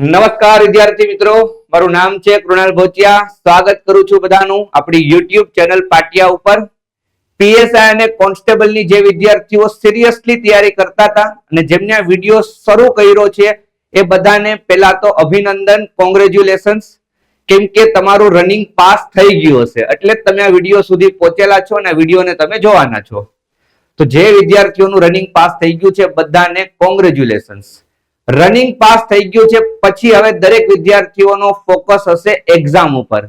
નમસ્કાર વિદ્યાર્થી મિત્રો, મારું નામ છે કૃણાલ ભોચિયા. સ્વાગત કરું છું બધાનું આપણી YouTube ચેનલ પાટિયા ઉપર. પીએસઆઈ અને કોન્સ્ટેબલની જે વિદ્યાર્થીઓ સિરિયસલી તૈયારી કરતા હતા અને જેમને આ વિડિયો શરૂ કર્યો છે એ બધાને પહેલા તો અભિનંદન, કોંગ્રેચ્યુલેશન્સ, કેમ કે તમારું રનિંગ પાસ થઈ ગયું હશે એટલે જ તમે આ વિડિયો સુધી પહોંચેલા છો અને આ વિડિયોને તમે જોવાના છો. તો જે વિદ્યાર્થીઓનું રનિંગ પાસ થઈ ગયું છે બધાને કોંગ્રેચ્યુલેશન્સ. રનિંગ પાસ થઈ ગયું છે પછી હવે દરેક વિદ્યાર્થીઓનો ફોકસ હશે એક્ઝામ ઉપર.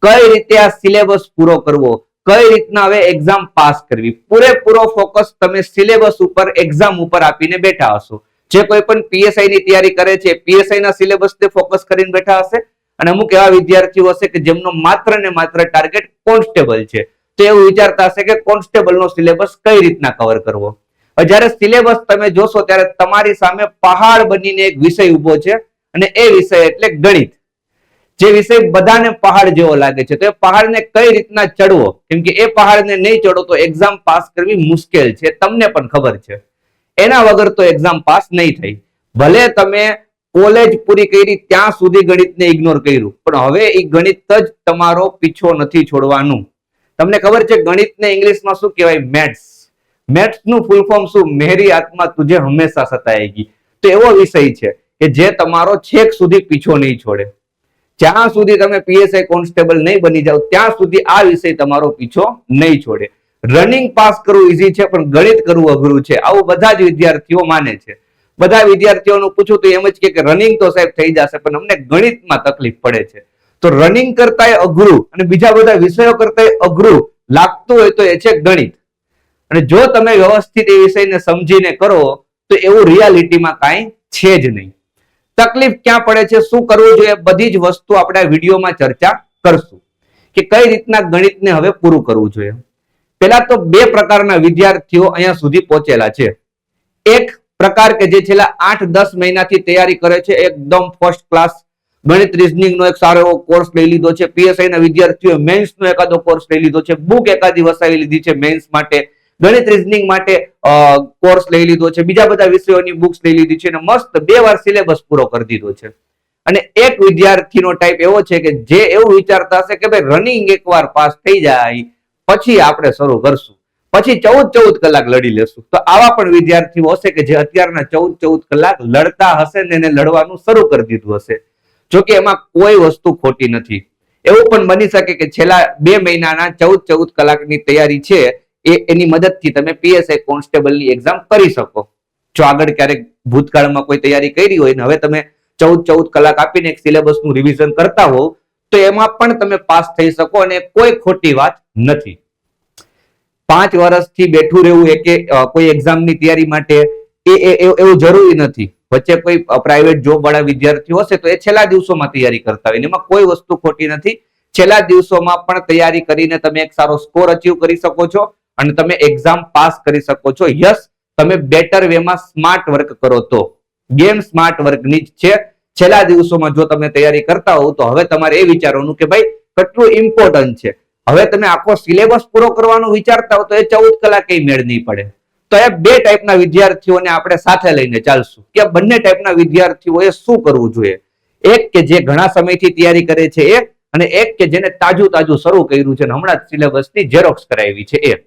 કઈ રીતે આ સિલેબસ પૂરો કરવો, કઈ રીતના હવે એક્ઝામ પાસ કરવી, પૂરેપૂરો ફોકસ તમે સિલેબસ ઉપર, એક્ઝામ ઉપર આપીને બેઠા હશો. જે કોઈ પણ પીએસઆઈ ની તૈયારી કરે છે પીએસઆઈ ના સિલેબસ ને ફોકસ કરીને બેઠા હશે અને અમુક એવા વિદ્યાર્થીઓ હશે કે જેમનો માત્ર ને માત્ર ટાર્ગેટ કોન્સ્ટેબલ છે, તો એવું વિચારતા હશે કે કોન્સ્ટેબલ નો સિલેબસ કઈ રીતના કવર કરવો. જ્યારે સિલેબસ તમે જોશો ત્યારે તમારી સામે પહાડ બનીને એક વિષય ઉભો છે અને એ વિષય એટલે ગણિત. જે વિષય બધાને પહાડ જેવો લાગે છે, તો એ પહાડને કઈ રીતના ચડવો, કેમ કે એ પહાડને નહીં ચડો તો એક્ઝામ પાસ કરવી મુશ્કેલ છે, તમને પણ ખબર છે. એના વગર તો એક્ઝામ પાસ નહીં થઈ. ભલે તમે કોલેજ પૂરી કરી ત્યાં સુધી ગણિતને ઇગ્નોર કર્યું, પણ હવે એ ગણિત જ તમારો પીછો નથી છોડવાનું. તમને ખબર છે ગણિતને ઇંગ્લિશમાં શું કહેવાય? મેથ્સ. મેથ્સ નું ફૂલ ફોર્મ શું? મેરી આત્મા તુજે હંમેશા સતાએગી. તો એવો વિષય છે કે જે તમારો છેક સુધી પીછો નહીં છોડે. જ્યાં સુધી તમે પીએસઆઈ કોન્સ્ટેબલ નહીં બની જાવ ત્યાં સુધી આ વિષય તમારો પીછો નહીં છોડે. રનિંગ પાસ કરવું ઈઝી છે પણ ગણિત કરવું અઘરું છે, આવું બધા જ વિદ્યાર્થીઓ માને છે. બધા વિદ્યાર્થીઓનું પૂછું તો એમ જ કે રનિંગ તો સાહેબ થઈ જશે પણ અમને ગણિતમાં તકલીફ પડે છે. તો રનિંગ કરતા અઘરું અને બીજા બધા વિષયો કરતા અઘરું લાગતું હોય તો એ છે ગણિત. અને જો તમે વ્યવસ્થિત એ વિષયને સમજીને કરો તો એવું રિયાલિટીમાં કાંઈ છે જ નહીં. તકલીફ ક્યાં પડે છે, શું કરવું જોઈએ, બધી જ વસ્તુ આપણે આ વિડીયોમાં ચર્ચા કરશું કે કઈ રીતના ગણિતને હવે પૂરું કરવું જોઈએ. પહેલા તો બે પ્રકારના વિદ્યાર્થીઓ અહીંયા સુધી પહોંચેલા છે. એક પ્રકાર કે જે છેલ્લા 8-10 મહિનાથી તૈયારી કરે છે, એકદમ ફર્સ્ટ ક્લાસ ગણિત રીઝનિંગ નો એક સારો એવો કોર્સ લઈ લીધો છે. પીએસઆઈ ના વિદ્યાર્થીઓ મેન્સ નો એકાદો કોર્સ લઈ લીધો છે, બુક એકાદી વસાવી લીધી છે મેન્સ માટે, ગણિત રીઝનિંગ માટે કોર્સ લઈ લીધો છે, બીજા બધા વિષયોની બુક્સ લઈ લીધી છે અને મસ્ત 2 વાર સિલેબસ પૂરો કરી દીધો છે. અને એક વિદ્યાર્થીનો ટાઈપ એવો છે કે જે એવું વિચારતા હશે કે ભાઈ રનિંગ એકવાર પાસ થઈ જાય પછી આપણે શરૂ કરશું, પછી 14 કલાક લડી લેશું. તો આવા પણ વિદ્યાર્થીઓ હશે કે જે અત્યારના 14 કલાક લડતા હશે ને એને લડવાનું શરૂ કરી દીધું હશે. જોકે એમાં કોઈ વસ્તુ ખોટી નથી. એવું પણ બની શકે કે છેલ્લા 2 મહિનાના 14 કલાકની તૈયારી છે એની મદદથી તમે પીએસઆઈ કોન્સ્ટેબલની એક્ઝામ કરી શકો. જો આગળ ક્યારેક ભૂતકાળમાં કોઈ તૈયારી કરી હોય ને હવે તમે 14 કલાક આપીને એક સિલેબસનું રિવિઝન કરતા હોવ તો એમાં પણ તમે પાસ થઈ શકો અને કોઈ ખોટી વાત નથી. 5 વર્ષથી બેઠું રહેવું કે કોઈ એક્ઝામની તૈયારી માટે એવું જરૂરી નથી. વચ્ચે કોઈ પ્રાઇવેટ જોબ વાળા વિદ્યાર્થીઓ હશે તો એ છેલ્લા દિવસોમાં તૈયારી કરતા હોય, એમાં કોઈ વસ્તુ ખોટી નથી. છેલ્લા દિવસોમાં પણ તૈયારી કરીને તમે એક સારો સ્કોર અચીવ કરી શકો છો અને તમે એક્ઝામ પાસ કરી શકો છો. યસ, તમે બેટર વેમાં સ્માર્ટ વર્ક કરો તો. ગેમ સ્માર્ટ વર્કની જ છે. છેલ્લા દિવસોમાં જો તમે તૈયારી કરતા હોવ તો હવે તમારે એ વિચારવાનું કે ભાઈ કેટલું ઇમ્પોર્ટન્ટ છે. હવે તમે આખો સિલેબસ પૂરો કરવાનું વિચારતા હો તો એ 14 કલાકે મેળ નહીં પડે. તો એ 2 ટાઈપના વિદ્યાર્થીઓને આપણે સાથે લઈને ચાલશું કે બંને ટાઈપના વિદ્યાર્થીઓએ શું કરવું જોઈએ. એક કે જે ઘણા સમયથી તૈયારી કરે છે એ, અને એક કે જેને તાજું શરૂ કર્યું છે અને હમણાં જ સિલેબસની ઝેરોક્સ કરાવી છે એ.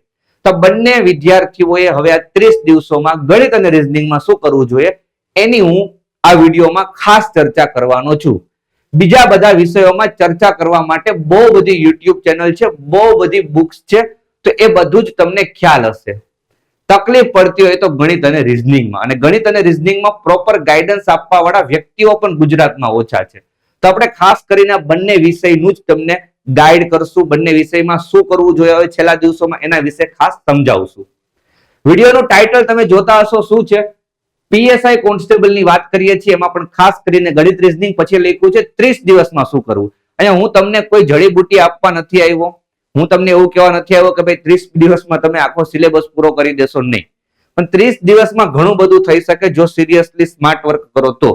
તો બંને વિદ્યાર્થીઓએ હવે આ 30 દિવસોમાં ગણિત અને રીઝનિંગમાં શું કરવું જોઈએ એની હું આ વિડીયોમાં ખાસ ચર્ચા કરવાનો છું. બીજા બધા વિષયોમાં ચર્ચા કરવા માટે બહુ બધી YouTube ચેનલ છે, બહુ બધી બુક્સ છે, તો એ બધું જ તમને ખ્યાલ હશે. તકલીફ પડતી હોય તો ગણિત અને રીઝનિંગમાં, અને ગણિત અને રીઝનિંગમાં પ્રોપર ગાઈડન્સ આપવા વાળા વ્યક્તિઓ પણ ગુજરાતમાં ઓછા છે. તો આપણે ખાસ કરીને બંને વિષયનું જ તમને ગાઈડ કરશું. બંને વિષયમાં શું કરવું જોઈએ હવે છેલ્લા દિવસોમાં એના વિશે ખાસ સમજાવશું. વિડીયોનું ટાઇટલ તમે જોતા હશો શું છે? પીએસઆઈ કોન્સ્ટેબલની વાત કરીએ છીએ, એમાં પણ ખાસ કરીને ગણિત રીઝનિંગ પછી લખ્યું છે 30 દિવસમાં શું કરવું. અહીંયા હું તમને કોઈ જડીબુટી આપવા નથી આવ્યો, હું તમને એવું કહેવા નથી આવ્યો કે ભાઈ 30 દિવસમાં તમે આખો સિલેબસ પૂરો કરી દેશો, નહીં. પણ 30 દિવસમાં ઘણું બધું થઈ શકે જો સિરિયસલી સ્માર્ટ વર્ક કરો તો.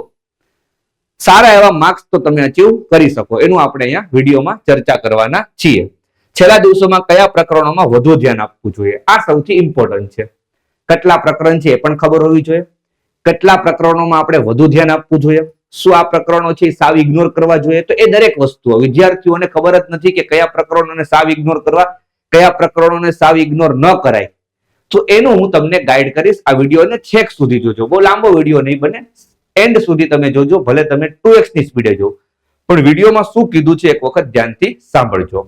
સારા એવા માર્ક્સ તો તમે અચીવ કરી શકો, એનું આપણે અહીંયા વિડીયોમાં ચર્ચા કરવાના છીએ. છેલ્લા દિવસોમાં કયા પ્રકરણોમાં વધુ ધ્યાન આપવું જોઈએ, આ સૌથી ઇમ્પોર્ટન્ટ છે. કેટલા પ્રકરણ છે એ પણ ખબર હોવી જોઈએ. કેટલા પ્રકરણોમાં આપણે વધુ ધ્યાન આપવું જોઈએ, શું આ પ્રકરણો છે સાવ ઇગ્નોર કરવા જોઈએ? તો એ દરેક વસ્તુઓ વિદ્યાર્થીઓને ખબર જ નથી કે કયા પ્રકરણોને સાવ ઇગ્નોર કરવા, કયા પ્રકરણોને સાવ ઇગ્નોર ન કરાય. તો એનું હું તમને ગાઈડ કરીશ. આ વિડીયોને છેક સુધી જોજો. બહુ લાંબો વિડીયો નહીં બને, એન્ડ સુધી તમે જોજો. ભલે તમે 2x ની સ્પીડે જો, પણ વિડીયોમાં શું કીધું છે એક વખત ધ્યાનથી સાંભળજો.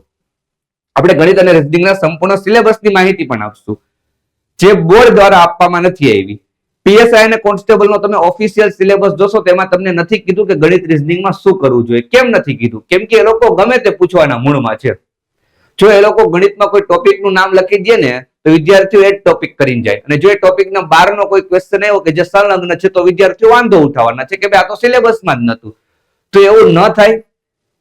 આપણે ગણિત અને રીઝનિંગના સંપૂર્ણ સિલેબસની માહિતી પણ આપશું, જે બોર્ડ દ્વારા આપવામાં નથી આવી. પીએસઆઈ અને કોન્સ્ટેબલનો તમે ઓફિશિયલ સિલેબસ જોશો, તેમાં તમને નથી કીધું કે ગણિત રીઝનિંગમાં શું કરવું જોઈએ. કેમ નથી કીધું? કેમ કે એ લોકો ગમે તે પૂછવાના મૂળમાં છે. જો એ લોકો ગણિતમાં કોઈ ટોપિકનું નામ લખી દે ને, તો વિદ્યાર્થીઓ એ જ ટોપિક કરીને જાય. અને જો એ ટોપિકના બહારનો કોઈ ક્વેશ્ચન આવ્યો કે જે સંલગ્ન છે, તો વિદ્યાર્થીઓ વાંધો ઉઠાવવાના છે કે ભાઈ આ તો સિલેબસમાં જ નતું. તો એવું ન થાય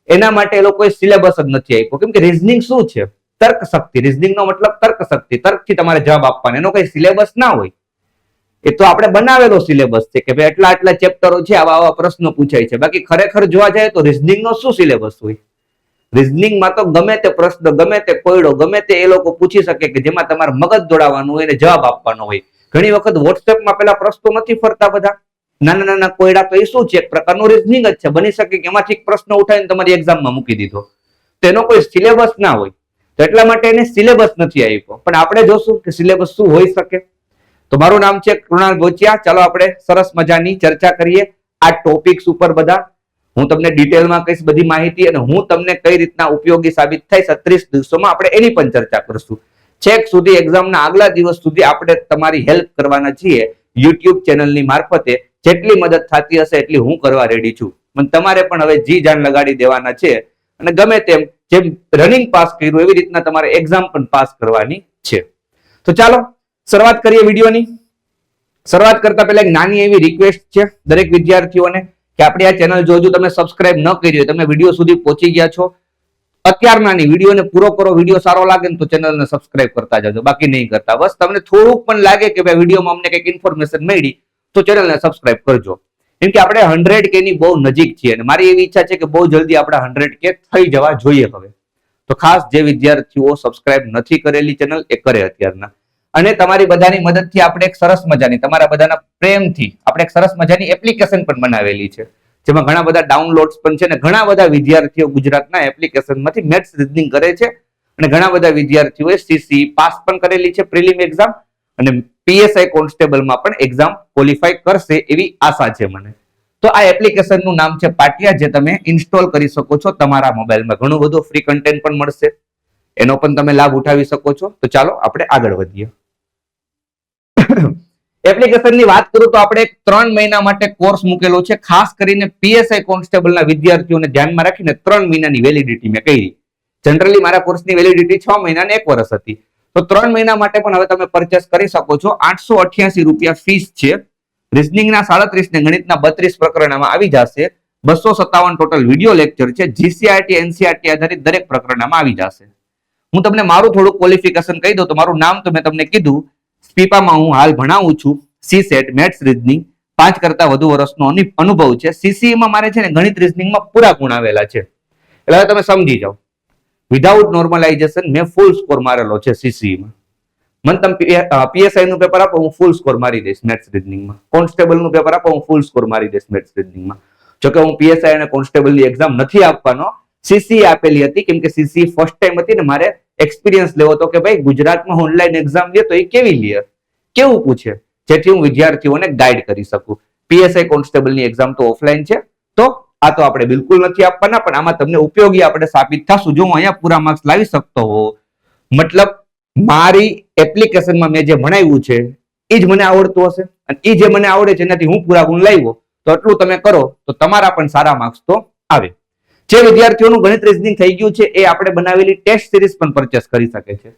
એના માટે એ લોકોએ સિલેબસ જ નથી આપ્યો. કેમ કે રીઝનિંગ શું છે? તર્ક શક્તિ. રીઝનિંગ નો મતલબ તર્ક શક્તિ. તર્કથી તમારે જવાબ આપવાનો, એનો કઈ સિલેબસ ના હોય. એ તો આપણે બનાવેલો સિલેબસ છે કે ભાઈ આટલા આટલા ચેપ્ટરો છે, આવા આવા પ્રશ્નો પૂછાય છે. બાકી ખરેખર જોવા જાય તો રીઝનિંગ નો શું સિલેબસ હોય? રીઝનિંગમાં તો ગમે તે પ્રશ્ન, ગમે તે કોયડો, ગમે તે એ લોકો પૂછી શકે કે જેમાં તમારે મગજ દોડાવવાનું હોય અને જવાબ આપવાનો હોય. ઘણી વખત વોટ્સએપમાં પેલા પ્રશ્નો નથી ફરતા બધા, નાના નાના કોયડા, તો એ શું છે? એક પ્રકારનું રીઝનિંગ જ છે. બની શકે કે એમાંથી પ્રશ્ન ઉઠાવીને તમારી એક્ઝામમાં મૂકી દીધો. તેનો કોઈ સિલેબસ ના હોય, તો એટલા માટે એને સિલેબસ નથી આપ્યો. પણ આપણે જોશું કે સિલેબસ શું હોઈ શકે. તો મારું નામ છે કૃણાલ ભોચિયા. ચાલો આપણે સરસ મજાની ચર્ચા કરીએ આ ટોપિક્સ ઉપર. બધા હું તમને ડિટેલમાં કહીશ બધી માહિતી, અને હું તમને કઈ રીતના ઉપયોગી સાબિત થાય 36 દિવસોમાં, આપણે એની પણ ચર્ચા કરશું. છેક સુધી એક્ઝામના આગલા દિવસ સુધી આપણે તમારી હેલ્પ કરવાના છીએ યુટ્યુબ ચેનલની મારફતે. જેટલી મદદ થતી હશે એટલી હું કરવા રેડી છું. પણ તમારે પણ હવે જી જાન લગાડી દેવાના છે, અને ગમે તેમ જેમ રનિંગ પાસ કર્યું એવી રીતના તમારે એક્ઝામ પણ પાસ કરવાની છે. તો ચાલો શરૂઆત કરીએ વિડીયોની. શરૂઆત કરતા પહેલા એક નાની એવી રિક્વેસ્ટ છે દરેક વિદ્યાર્થીઓને કે આપણે આ ચેનલ જો હજુ તમે સબસ્ક્રાઇબ ન કરી હોય, તમે વિડીયો સુધી પહોંચી ગયા છો, અત્યારનાની વિડીયોને પૂરો કરો. વિડીયો સારો લાગે ને તો ચેનલને સબસ્ક્રાઇબ કરતા જજો, બાકી નહીં કરતા. બસ તમને થોડુંક પણ લાગે કે ભાઈ વિડીયોમાં અમને કંઈક ઇન્ફોર્મેશન મળી તો ચેનલને સબસ્ક્રાઇબ કરજો. કેમ કે આપણે 100K ની બહુ નજીક છીએ, અને મારી એવી ઈચ્છા છે કે બહુ જલ્દી આપણા 100K થઈ જવા જોઈએ હવે. તો ખાસ જે વિદ્યાર્થીઓ સબસ્ક્રાઇબ નથી કરેલી ચેનલ, એ કરે અત્યારના. અને તમારી બધાની મદદથી આપણે એક સરસ મજાની, તમારા બધાના પ્રેમથી આપણે એક સરસ મજાની એપ્લિકેશન પણ બનાવેલી છે, જેમાં ઘણા બધા ડાઉનલોડ્સ પણ છે. અને ઘણા બધા વિદ્યાર્થીઓ ગુજરાતના એપ્લિકેશનમાંથી મેથ્સ રીઝનિંગ કરે છે, અને ઘણા બધા વિદ્યાર્થીઓએ સીસી પાસ પણ કરેલી છે પ્રિલિમ એક્ઝામ, અને પીએસઆઈ કોન્સ્ટેબલમાં પણ એક્ઝામ ક્વોલિફાય કરશે એવી આશા છે મને. તો આ એપ્લિકેશનનું નામ છે પાટિયા, જે તમે ઇન્સ્ટોલ કરી શકો છો તમારા મોબાઈલમાં. ઘણું બધું ફ્રી કન્ટેન્ટ પણ મળશે, એનો પણ તમે લાભ ઉઠાવી શકો છો. તો ચાલો આપણે આગળ વધીએ. એપ્લિકેશનની વાત કરું તો આપણે 3 મહિના માટે કોર્સ મૂકેલો છે, ખાસ કરીને પીએસઆઈ કોન્સ્ટેબલના વિદ્યાર્થીઓને ધ્યાનમાં રાખીને 3 મહિનાની વેલિડિટી મેં કરી. જનરલી મારા કોર્સની વેલિડિટી 6 મહિના અને 1 વર્ષ હતી. તો 3 મહિના માટે પણ હવે તમે પરચેસ કરી શકો છો. 888 રૂપિયા ફીસ છે. રીઝનિંગના 37 ને ગણિતના 32 પ્રકરણમાં આવી જશે. 257 ટોટલ વિડીયો લેક્ચર છે. જીસીઆરટી એનસીઆરટી આધારિત દરેક પ્રકરણમાં આવી જશે. હું તમને મારું થોડું ક્વોલિફિકેશન કહી દઉં તો મારું નામ તો મેં તમને કીધું. સ્પીપામાં હું હાલ ભણાવું છું. સીસેટ મેથ્સ રીઝનિંગ 5 કરતા વધુ વર્ષનો અનુભવ છે. સીસીમાં મારે છે ને ગણિત રીઝનિંગમાં પૂરા ગુણ આવેલા છે, એટલે તમે સમજી જાઓ. વિધાઉટ નોર્મલાઇઝેશન મેં ફૂલ સ્કોર મારેલો છે સીસીમાં. મને તમે પીએસઆઈ નું પેપર આપો, હું ફૂલ સ્કોર મારી દઈશ મેથ્સ રીઝનિંગમાં. કોન્સ્ટેબલ નું પેપર આપો, હું ફૂલ સ્કોર મારી દઈશ મેથ્સ રીઝનિંગમાં. જોકે હું પીએસઆઈ અને કોન્સ્ટેબલની એક્ઝામ નથી આપવાનો, સીસી આપેલી હતી, કેમ કે સીસી ફર્સ્ટ ટાઈમ હતી ને મારે એક્સપિરિયન્સ લેવો હતો કે ભાઈ ગુજરાતમાં ઓનલાઈન એક્ઝામ લે તો એ કેવી લે, કેવું પૂછે, જેથી હું વિદ્યાર્થીઓને ગાઈડ કરી શકું. પીએસઆઈ કોન્સ્ટેબલની એક્ઝામ તો ઓફલાઈન છે, તો આ તો આપણે બિલકુલ નથી આપવાના, પણ આમાં તમને ઉપયોગી આપણે સાબિત થશું જો હું અહીંયા પૂરા માર્ક્સ લાવી શકતો હોઉં. મતલબ મારી એપ્લિકેશનમાં મેં જે ભણાવ્યું છે એ જ મને આવડતું હશે, અને એ જે મને આવડે છે એનાથી હું પૂરા ગુણ લાવ્યો, તો એટલું તમે કરો તો તમારા પણ સારા માર્ક્સ તો આવે. જે વિદ્યાર્થીઓનું ગણિત રીઝનિંગ થઈ ગયું છે એ આપણે બનાવેલી ટેસ્ટ સિરીઝ પણ પરચેસ કરી શકે છે,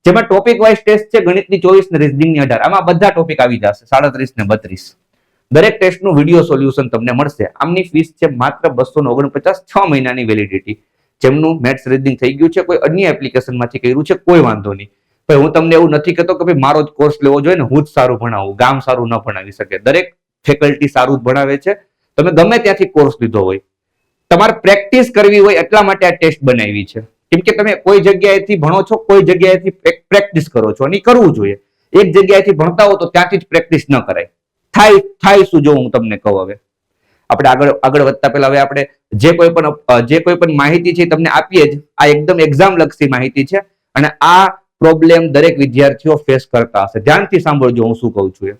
જેમાં ટોપિક વાઇઝ ટેસ્ટ છે. ગણિતની 24 ને રીઝનિંગની 18. આમાં બધા ટોપિક આવી જશે, 37 ને 32. દરેક ટેસ્ટનું વિડીયો સોલ્યુશન તમને મળશે. આમની ફીસ છે માત્ર 249, 6 મહિનાની વેલિડિટી. જેમનું મેથ્સ રીઝનિંગ થઈ ગયું છે, કોઈ અન્ય એપ્લિકેશનમાંથી કર્યું છે, કોઈ વાંધો નહીં. ભાઈ હું તમને એવું નથી કહેતો કે ભાઈ મારો જ કોર્સ લેવો જોઈએ ને હું જ સારું ભણાવું, ગામ સારું ન ભણાવી શકે. દરેક ફેકલ્ટી સારું જ ભણાવે છે. તમે ગમે ત્યાંથી કોર્સ લીધો હોય, તમારે પ્રેક્ટિસ કરવી હોય એટલા માટે આ ટેસ્ટ બનાવી છે. કેમ કે તમે કોઈ જગ્યાએથી ભણો છો, કોઈ જગ્યાએથી પ્રેક્ટિસ કરો છો, અને કરવું જોઈએ. એક જગ્યાએથી ભણતા હો તો ત્યાંથી જ પ્રેક્ટિસ ન કરાય. થાય શું જો હું તમને કહું. હવે આપણે આગળ વધતા પહેલા હવે આપણે જે કોઈ પણ માહિતી છે તમને આપીએ જ, આ એકદમ એક્ઝામ લક્ષી માહિતી છે અને આ પ્રોબ્લેમ દરેક વિદ્યાર્થીઓ ફેસ કરતા હશે. ધ્યાનથી સાંભળજો હું શું કહું છું.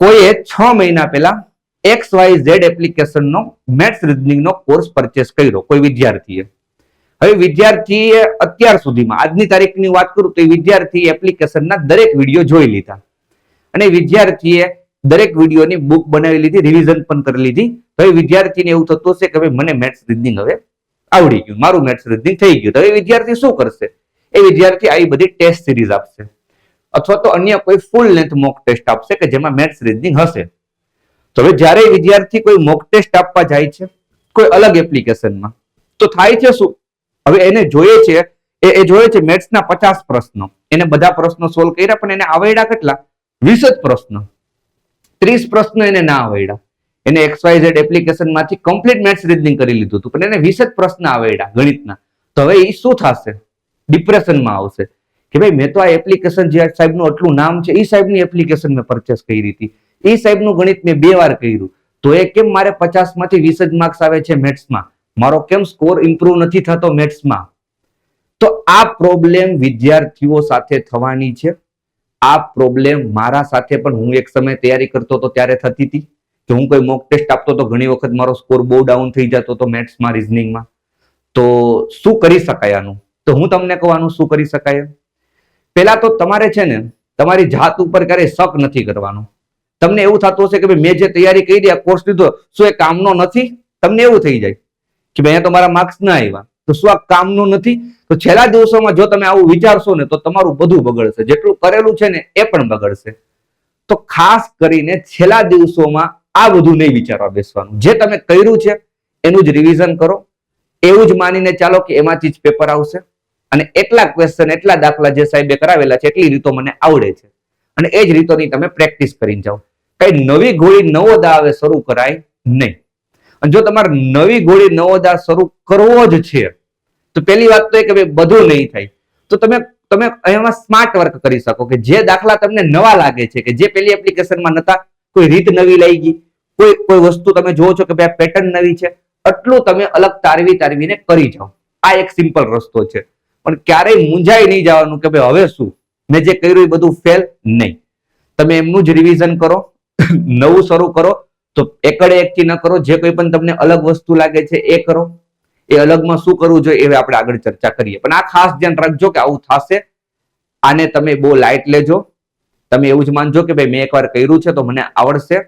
કોઈએ 6 મહિના પહેલા XYZ એપ્લિકેશનનો મેથ્સ રીઝનિંગનો કોર્સ પરચેસ કર્યો કોઈ વિદ્યાર્થીએ. હવે વિદ્યાર્થીએ અત્યાર સુધીમાં આજની તારીખની વાત કરું તો વિદ્યાર્થી એપ્લિકેશનના દરેક વિડીયો જોઈ લીધા અને વિદ્યાર્થીએ દરેક વિડીયોની બુક બનાવી લીધી, રિવિઝન પણ કરી લીધી. હવે વિદ્યાર્થીને એવું થતું હશે કે ભાઈ મને મેથ્સ રીઝનિંગ હવે આવડી ગયું, મારું મેથ્સ રીઝનિંગ થઈ ગયું. હવે વિદ્યાર્થી શું કરશે? એ વિદ્યાર્થી આવી બધી ટેસ્ટ સિરીઝ આપશે અથવા તો અન્ય કોઈ ફૂલ લેન્થ મોક ટેસ્ટ આપશે કે જેમાં મેથ્સ રીઝનિંગ હશે. તો હવે જ્યારે વિદ્યાર્થી કોઈ મોક ટેસ્ટ આપવા જાય છે કોઈ અલગ એપ્લિકેશનમાં, તો થાય છે શું? હવે એને જોઈએ છે એ જોઈએ છે મેથ્સના 50 પ્રશ્નો, એને બધા પ્રશ્નો સોલ્વ કર્યા પણ એને આવડ્યા કેટલા? 20 જ પ્રશ્નો, 30 પ્રશ્નો એને ના આવડ્યા. એને XYZ એપ્લિકેશનમાંથી કમ્પ્લીટ મેથ્સ રીઝનિંગ કરી લીધું હતું પણ એને 20 જ પ્રશ્ન આવડ્યા ગણિતના. તો હવે એ શું થશે? ડિપ્રેશનમાં આવશે કે ભાઈ મેં તો આ એપ્લિકેશન જે સાહેબનું આટલું નામ છે એ સાહેબની એપ્લિકેશન મેં પરચેસ કરી હતી, એ સાહેબનું ગણિત મેં 2 વાર કર્યું, તો એ કેમ મારે 50 માંથી 20 જ માર્ક્સ આવે છે મેથ્સમાં? મારો કેમ સ્કોર ઇમ્પ્રુવ નથી થતો મેથ્સમાં? તો આ પ્રોબ્લેમ વિદ્યાર્થીઓ સાથે થવાની છે. આ પ્રોબ્લેમ મારા સાથે પણ હું એક સમય તૈયારી કરતો હતો ત્યારે થતી હતી કે હું કોઈ મોક ટેસ્ટ આપતો તો ઘણી વખત મારો સ્કોર બહુ ડાઉન થઈ જતો હતો મેથ્સમાં, રીઝનિંગમાં. તો શું કરી શકાય આનું? તો હું તમને કહેવાનું શું કરી શકાય. પહેલા તો તમારે છે ને તમારી જાત ઉપર ક્યારેય શક નથી કરવાનો. તમને એવું થતું હશે કે ભાઈ મેં જે તૈયારી કરી આ કોર્સ લીધો શું એ કામનો નથી? તમને એવું થઈ જાય કે ભાઈ અહીંયા તો મારા માર્ક્સ ના આવ્યા, તો શું આ કામનું નથી? તો છેલ્લા દિવસોમાં જો તમે આવું વિચારશો ને તો તમારું બધું બગડશે, જેટલું કરેલું છે ને એ પણ બગડશે. તો ખાસ કરીને છેલ્લા દિવસોમાં આ બધું નહીં વિચારવા બેસવાનું. જે તમે કર્યું છે એનું જ રિવિઝન કરો, એવું જ માનીને ચાલો કે એમાંથી જ પેપર આવશે અને એટલા ક્વેશ્ચન એટલા દાખલા જે સાહેબે કરાવેલા છે એટલી રીતો મને આવડે છે અને એ જ રીતોની તમે પ્રેક્ટિસ કરીને જાઓ. કઈ નવી ગોળી નવો દાવે શરૂ કરાય નહીં. અને જો તમારે નવી ગોળી નવો દા શરૂ કરવો જ છે તો પહેલી વાત તો એ કે ભાઈ બધું નહીં થાય, તો તમે એમાં સ્માર્ટ વર્ક કરી શકો કે જે દાખલા તમને નવા લાગે છે કે જે પેલી એપ્લિકેશનમાં નતા, કોઈ રીત નવી લઈ ગઈ, કોઈ વસ્તુ તમે જોવો છો કે ભાઈ પેટર્ન નવી છે, એટલું તમે અલગ તારવીને કરી જાઓ. આ એક સિમ્પલ રસ્તો છે. પણ ક્યારેય મૂંઝાઈ નહીં જવાનું કે ભાઈ હવે શું, મેં જે કર્યું એ બધું ફેલ નહીં. તમે એમનું જ રિવિઝન કરો, નવું શરૂ કરો. તો એકડે એકથી ન કરો, જે કોઈ પણ તમને અલગ વસ્તુ લાગે છે એ કરો. એ અલગમાં શું કરવું જોઈએ એ આપણે આગળ ચર્ચા કરીએ. પણ આ ખાસ ધ્યાન રાખજો કે આવું થશે. આને તમે બહુ લાઇટ લેજો. તમે એવું જ માનજો કે ભાઈ મેં એકવાર કર્યું છે તો મને આવડશે.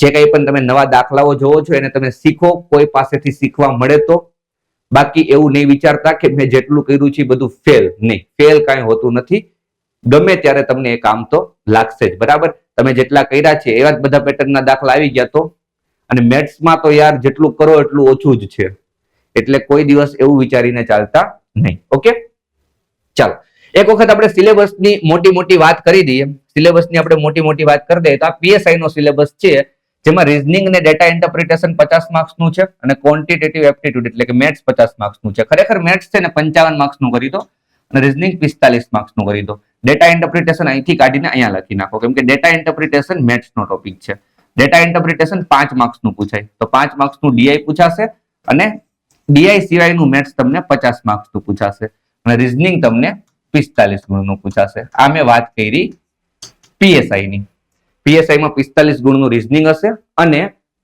જે કંઈ પણ તમે નવા દાખલાઓ જોવો છો એને તમે શીખો, કોઈ પાસેથી શીખવા મળે તો. બાકી એવું નહીં વિચારતા કે મેં જેટલું કર્યું છે બધું ફેલ. નહીં, ફેલ કાંઈ હોતું નથી. ગમે ત્યારે તમને એ કામ તો લાગશે જ. બરાબર, તમે જેટલા કર્યા છે એવા જ બધા પેટર્નના દાખલા આવી ગયા તો. અને મેથ્સમાં તો યાર જેટલું કરો એટલું ઓછું જ છે, એટલે કોઈ દિવસ એવું વિચારીને ચાલતા નહીં. ઓકે, ચાલો એક વખત આપણે સિલેબસની મોટી વાત કરી દઈએ. સિલેબસની આપણે મોટી વાત કરી દઈએ તો આ PSI નો સિલેબસ છે, જેમાં રીઝનિંગ અને ડેટા ઇન્ટરપ્રિટેશન 50 માર્ક્સનું છે અને ક્વોન્ટિટેટિવ એપ્ટિટ્યુડ એટલે કે મેથ્સ 50 માર્ક્સનું છે. ખરેખર મેથ્સ છે ને 55 માર્ક્સનું કરી દો અને રીઝનિંગ 45 માર્ક્સનું કરી દો. ડેટા ઇન્ટરપ્રિટેશન અહીંથી કાઢીને અહીંયા લખી નાખો, કેમ કે ડેટા ઇન્ટરપ્રિટેશન મેથ્સનો ટોપિક છે. ડેટા ઇન્ટરપ્રિટેશન 5 માર્ક્સનું પૂછાય તો 5 માર્ક્સનું DI પૂછાશે અને DI સિવાયનું મેથ્સ તમને 50 માર્ક્સનું પૂછાશે અને રીઝનિંગ તમને 45 ગુણનું પૂછાશે. આ મેં વાત કરી PSI ની. PSI માં 45 ગુણનું રીઝનિંગ હશે અને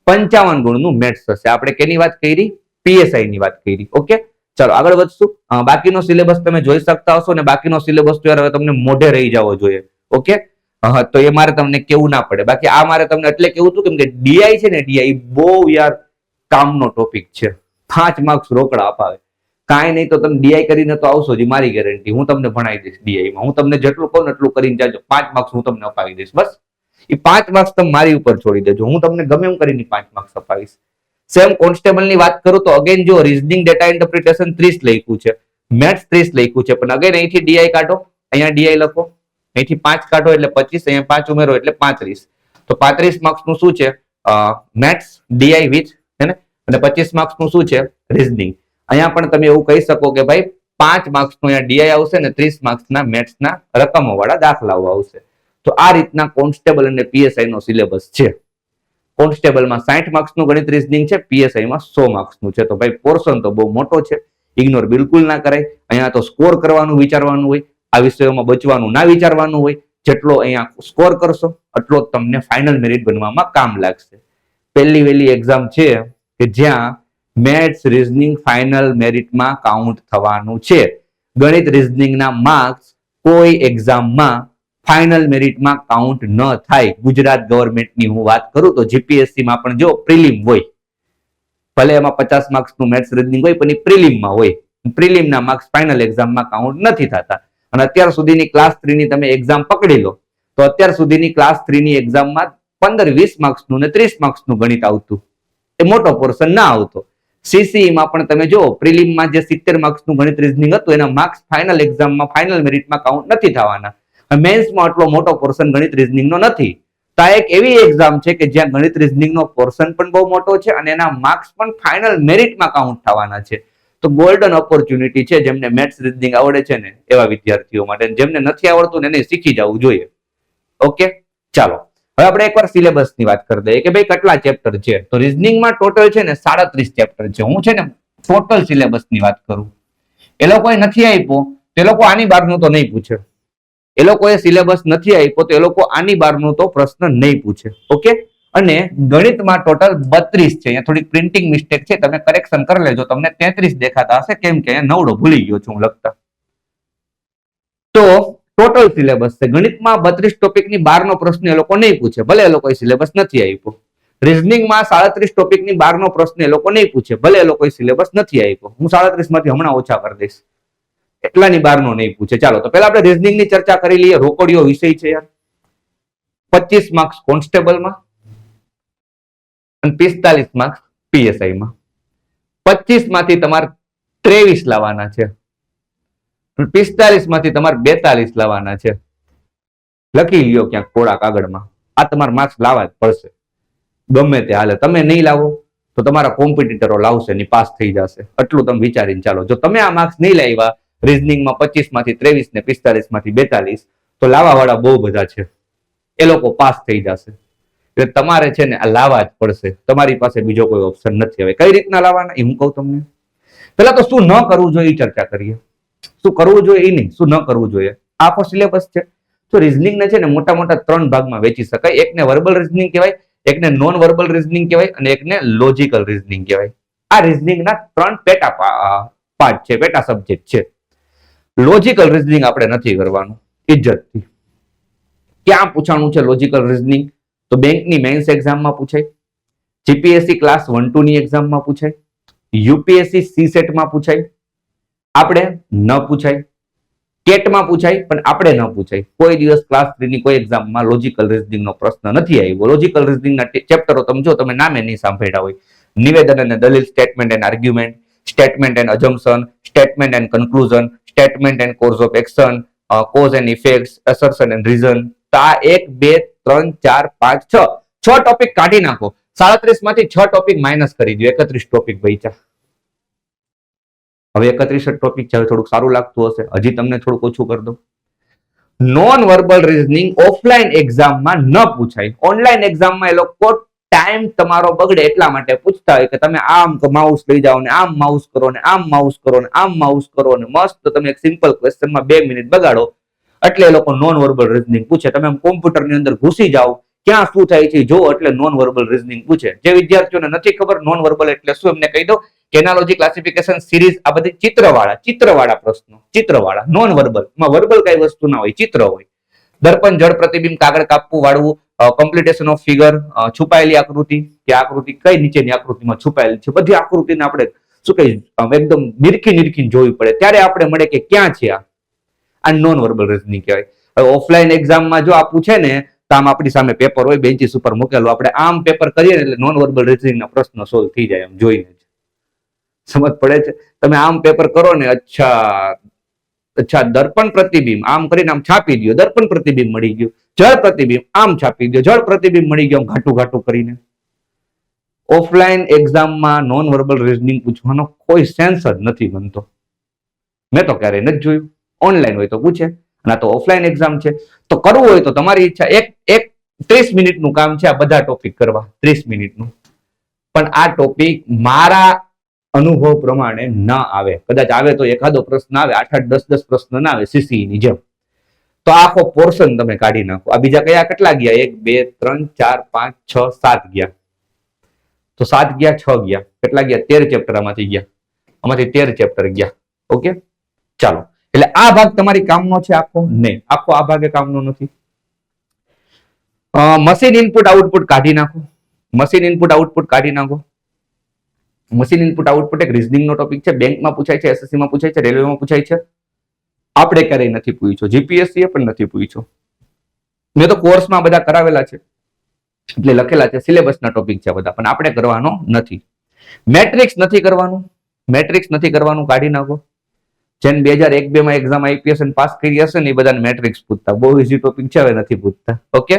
55 ગુણનું મેથ્સ હશે. આપણે કેની વાત કરી? PSI ની વાત કરી. ઓકે, ચલો આગળ વધશું. બાકીનો સિલેબસ તમે જોઈ શકતા હશો અને બાકીનો સિલેબસ તો યાર હવે તમને મોઢે રહી જવો જોઈએ. ઓકે, તો એ મારે તમને કેવું ના પડે. બાકી આ મારે તમને એટલે કેવું હતું કેમ કે DI છે ને, DI બહુ યાર કામનો ટોપિક છે. 5 માર્ક્સ રોકડા અપાવે. કાંઈ નહીં તો તમે DI કરીને તો આવશો જ, મારી ગેરંટી. હું તમને ભણાવી દઈશ DI માં. હું તમને જેટલું કહું ને એટલું કરીને જાજો. 5 માર્ક્સ હું તમને અપાવી દઈશ. બસ એ 5 માર્ક્સ તમે મારી ઉપર છોડી દેજો. હું તમને ગમે એમ કરીને 5 માર્ક્સ અપાવીશ. સેમ કોન્સ્ટેબલ ની વાત કરું તો અગેન જો રીઝનિંગ ડેટા ઇન્ટરપ્રિટેશન 30 લખ્યું છે, મેથ્સ 30 લખ્યું છે, પણ અગેન અહીંથી DI કાઢો, અહીંયા DI લખો, અહીંથી 5 કાઢો એટલે 25, અહીંયા 5 ઉમેરો એટલે 35. તો 35 માર્ક્સ નું શું છે? મેથ્સ DI વિથ, હે ને? અને 25 માર્ક્સ નું શું છે? રીઝનિંગ. અહીંયા પણ તમે એવું કહી શકો કે ભાઈ 5 માર્ક્સ નું અહીંયા DI આવશે ને 30 માર્ક્સના મેથ્સના રકમો વાળા દાખલાઓ આવશે. તો આ રીતના કોન્સ્ટેબલ અને PSI નો સિલેબસ છે. કોન્સ્ટેબલમાં 60 માર્ક્સનું ગણિત રીઝનિંગ છે, પીએસઆઈમાં 100 માર્ક્સનું છે. તો ભાઈ પોર્શન તો બહુ મોટો છે, ઇગ્નોર બિલકુલ ના કરાય. અહીંયા તો સ્કોર કરવાનું વિચારવાનું હોય, આ વિષયોમાં બચવાનું ના વિચારવાનું હોય. જેટલો અહીંયા સ્કોર કરશો એટલો તમને ફાઇનલ મેરિટ બનવામાં કામ લાગશે. પહેલી વહેલી એક્ઝામ છે કે જ્યાં મેથ્સ રીઝનિંગ ફાઇનલ મેરિટમાં કાઉન્ટ થવાનું છે. ગણિત રીઝનિંગના માર્ક્સ કોઈ એક્ઝામમાં ફાઇનલ મેરિટમાં કાઉન્ટ ન થાય. ગુજરાત ગવર્મેન્ટની હું વાત કરું તો જીપીએસસીમાં પણ જો પ્રિલિમ હોય, ભલે એમાં 50 માર્ક્સનું મેથ્સ રીઝનિંગ હોય પણ એ પ્રિલિમમાં હોય. પ્રિલિમના માર્ક્સ ફાઇનલ એક્ઝામમાં કાઉન્ટ નથી થતા. અને અત્યાર સુધીની ક્લાસ 3 ની તમે એક્ઝામ પકડી લો તો અત્યાર સુધીની ક્લાસ 3 ની એક્ઝામમાં 15-20 માર્ક્સનું ને 30 માર્ક્સનું ગણિત આવતું, એ મોટો પોર્શન ના આવતો. સીસીઈમાં પણ તમે જો પ્રિલિમમાં જે 70 માર્ક્સનું ગણિત રીઝનિંગ હતું એના માર્ક્સ ફાઇનલ એક્ઝામમાં ફાઇનલ મેરિટમાં કાઉન્ટ નથી થવાના. મેન્સમાં આટલો મોટો પોર્શન ગણિત રીઝનિંગનો નથી. તો આ એક એવી એક્ઝામ છે કે જ્યાં ગણિત રીઝનિંગનો પોર્શન પણ બહુ મોટો છે અને એના માર્ક્સ પણ ફાઇનલ મેરિટમાં કાઉન્ટ થવાના છે. તો ગોલ્ડન ઓપોર્ચ્યુનિટી છે જેમને મેથ્સ રીઝનિંગ આવડે છે ને એવા વિદ્યાર્થીઓ માટે. જેમને નથી આવડતું ને એને શીખી જવું જોઈએ. ઓકે, ચાલો હવે આપણે એકવાર સિલેબસની વાત કરી દઈએ કે ભાઈ કેટલા ચેપ્ટર છે. તો રીઝનિંગમાં ટોટલ છે ને 37 ચેપ્ટર છે. હું છે ને ટોટલ સિલેબસની વાત કરું. એ લોકોએ નથી આપ્યો તો એ લોકો આની બહારનું તો નહીં પૂછે. એ લોકોએ સિલેબસ નથી આપ્યો તો એ લોકો આની બહારનું તો પ્રશ્ન નહીં પૂછે. ઓકે, અને ગણિતમાં ટોટલ 32 છે. અહીંયા થોડીક પ્રિન્ટિંગ મિસ્ટેક છે, તમે કરેક્શન કરી લેજો. તમને 33 દેખાતા હશે કેમ કે અહીંયા નવડો ભૂલી ગયો છું હું લખતા. તો ટોટલ સિલેબસ છે. ગણિતમાં 32 ટોપિકની બહારનો પ્રશ્ન એ લોકો નહીં પૂછે, ભલે એ લોકોએ સિલેબસ નથી આપ્યો. રીઝનિંગમાં 37 ટોપિકની બહારનો પ્રશ્ન એ લોકો નહીં પૂછે, ભલે એ લોકોએ સિલેબસ નથી આપ્યો. હું 37 માંથી હમણાં ઓછા કરી દઈશ, એટલાની બહારનો નહીં પૂછે. ચાલો તો પહેલા આપણે રીઝનિંગની ચર્ચા કરી લઈએ. રોકડિયો વિષય છે યાર. 25 માર્ક્સ કોન્સ્ટેબલમાં અને 45 માર્ક્સ પીએસઆઈમાં. 25 માંથી તમારે 23 લાવવાના છે, 45 માંથી તમારે 42 લાવવાના છે. લખી લ્યો ક્યાંક થોડા કાગળમાં. આ તમારે માર્ક્સ લાવવા જ પડશે, ગમે તે હાલે. તમે નહીં લાવો તો તમારા કોમ્પિટિટરો લાવશે ને પાસ થઈ જશે. એટલું તમે વિચારીને ચાલો. જો તમે આ માર્ક્સ નહીં લાવ્યા રીઝનિંગમાં 25 માંથી 23 ને 45 માંથી 42, તો લાવવા વાળા બહુ બધા છે, એ લોકો પાસ થઈ જશે. એટલે તમારે છે ને આ લાવવા જ પડશે. તમારી પાસે બીજો કોઈ ઓપ્શન નથી. હવે કઈ રીતના લાવવાના એ હું કહું તમને. પેલા તો શું ન કરવું જોઈએ એ ચર્ચા કરીએ. શું કરવું જોઈએ એ નહીં, શું ન કરવું જોઈએ. આખો સિલેબસ છે. તો રીઝનિંગ ને છે ને મોટા મોટા 3 ભાગમાં વેચી શકાય. એકને વર્બલ રીઝનિંગ કહેવાય, એકને નોન વર્બલ રીઝનિંગ કહેવાય અને એકને લોજિકલ રીઝનિંગ કહેવાય. આ રીઝનિંગના 3 પેટા પાર્ટ છે, પેટા સબ્જેક્ટ છે. લોજિકલ રીઝનિંગ આપણે નથી કરવાનું ઇજ્જતથી. ક્યાં પૂછાણું છે લોજિકલ રીઝનિંગ? તો બેંકની મેન્સ એક્ઝામમાં પૂછાય, જીપીએસસી ક્લાસ 1-2 ની એક્ઝામમાં પૂછાય, યુપીએસસી સીસેટમાં પૂછાય, આપણે ન પૂછાય, કેટમાં પૂછાય પણ આપણે ન પૂછાય. કોઈ દિવસ ક્લાસ 3 ની કોઈ એક્ઝામમાં લોજિકલ રીઝનિંગ નો પ્રશ્ન નથી આવ્યો. લોજિકલ રીઝનિંગ ના ચેપ્ટરો તમે જો, તમે નામે નહીં સાંભળ્યા હોય. નિવેદન અને દલીલ, statement and argument, statement and assumption, statement and conclusion, statement and course of action, cause and effects, assertion and reason. તો આ 1, 2, 3, 4, 5, 6 ટોપિક કાઢી નાખો. 37 માંથી 6 ટોપિક માઇનસ કરી દો. 31 ટોપિક બચ્યા. હવે 31 ટોપિક છે. થોડુંક સારું લાગતું હશે, હજી તમને થોડુંક ઓછું કરી દો. નોન વર્બલ રીઝનિંગ ઓફલાઈન એક્ઝામમાં ન પૂછાય. ઓનલાઈન એક્ઝામમાં એ લોકો ટાઈમ તમારો બગડે એટલા માટે પૂછતા હોય કે તમે આમ માઉસ લઈ જાઓ ને આમ માઉસ કરો ને આમ માઉસ કરો ને આમ માઉસ કરો ને મસ્ત તમે એક સિમ્પલ ક્વેશ્ચનમાં 2 મિનિટ બગાડો. એટલે એ લોકો નોન વર્બલ રીઝનિંગ પૂછે. તમે કોમ્પ્યુટરની અંદર ઘૂસી જાઓ, ક્યાં શું થાય છે જો, એટલે નોન વર્બલ રીઝનિંગ પૂછે. જે વિદ્યાર્થીઓને નથી ખબર નોન વર્બલ એટલે શું, એમને કહી દો કે એનાલોજી, ક્લાસિફિકેશન, સિરીઝ, આ બધી ચિત્રવાળા પ્રશ્નો, ચિત્રવાળા. નોન વર્બલ માં વર્બલ કઈ વસ્તુ ના હોય, ચિત્ર હોય. દર્પણ, જળ પ્રતિબિંબ, કાગળ કાપવું, વાળવું, કોમ્પ્લિટેશન ઓફ ફિગર, છુપાયેલી આકૃતિ, કે આકૃતિ કઈ નીચેની આકૃતિમાં છુપાયેલી છે, બધી આકૃતિને આપણે શું કહીએ એકદમ નિરખીને જોવી પડે, ત્યારે આપણે મળે કે ક્યાં છે આ નોન વર્બલ રીઝનિંગ કહેવાય. હવે ઓફલાઈન એક્ઝામમાં જો આ પૂછે ને તો આમ આપણી સામે પેપર હોય, બેન્ચીસ ઉપર મૂકેલું, આપણે આમ પેપર કરીએ ને એટલે નોન વર્બલ રીઝનિંગ ના પ્રશ્નો સોલ્વ થઈ જાય એમ જોઈને જ. સમજ પડે છે? તમે આમ પેપર કરો ને, અચ્છા દર્પણ પ્રતિબિંબ આમ કરીને આમ છાપી દો, દર્પણ પ્રતિબિંબ મળી ગયું. જળ પ્રતિબિંબ આમ છાપી દો, જળ પ્રતિબિંબ મળી ગયું ઘાટું કરીને. ઓફલાઈન એક્ઝામમાં નોન વર્બલ રીઝનિંગ પૂછવાનો કોઈ સેન્સ જ નથી બનતો. મેં તો ક્યારેય નથી જોયું. ઓનલાઈન હોય તો પૂછે, અને તો ઓફલાઈન એક્ઝામ છે. તો કરવું હોય તો તમારી ઈચ્છા. એક 30 મિનિટનું કામ છે આ બધા ટોપિક કરવા, 30 મિનિટનું. પણ આ ટોપિક મારા અનુભવ પ્રમાણે ન આવે. કદાચ આવે તો એકાદો પ્રશ્ન આવે, 8-8, 10-10 પ્રશ્ન ના આવે સીસી ની જેમ. તો આખો પોર્શન તમે કાઢી નાખો. આ બીજા કયા કેટલા ગયા? 1, 2, 3, 4, 5, 6, 7 ગયા. તો 7 ગયા, 6 ગયા, કેટલા ગયા? 13 ચેપ્ટર આમાંથી ગયા. આમાંથી 13 ચેપ્ટર ગયા. ઓકે, ચાલો. એટલે આ ભાગ તમારી કામનો છે આખો? નહીં, આખો આ ભાગે કામનો નથી. મશીન ઇનપુટ આઉટપુટ કાઢી નાખો. મશીન ઇનપુટ આઉટપુટ કાઢી નાખો. મશીન ઇનપુટ આઉટપુટ એક રીઝનિંગ નો ટોપિક છે. બેંકમાં પૂછાય છે, એસએસસી માં પૂછાય છે, રેલવેમાં પૂછાય છે. આપણે ક્યારેય નથી પૂછ્યો, જીપીએસસી પણ નથી પૂછ્યો. મેં તો કોર્સમાં બધા કરાવેલા છે એટલે લખેલા છે, સિલેબસના ટોપિક છે બધા, પણ આપણે કરવાનો નથી. મેટ્રિક્સ નથી કરવાનું. મેટ્રિક્સ નથી કરવાનું, કાઢી નાખો. જેને 2001-2 માં એક્ઝામ આઈપીએસ પાસ કરી હશે ને એ બધાને મેટ્રિક્સ પૂછતા. બહુ ઇઝી ટોપિક છે, હવે નથી પૂછતા. ઓકે,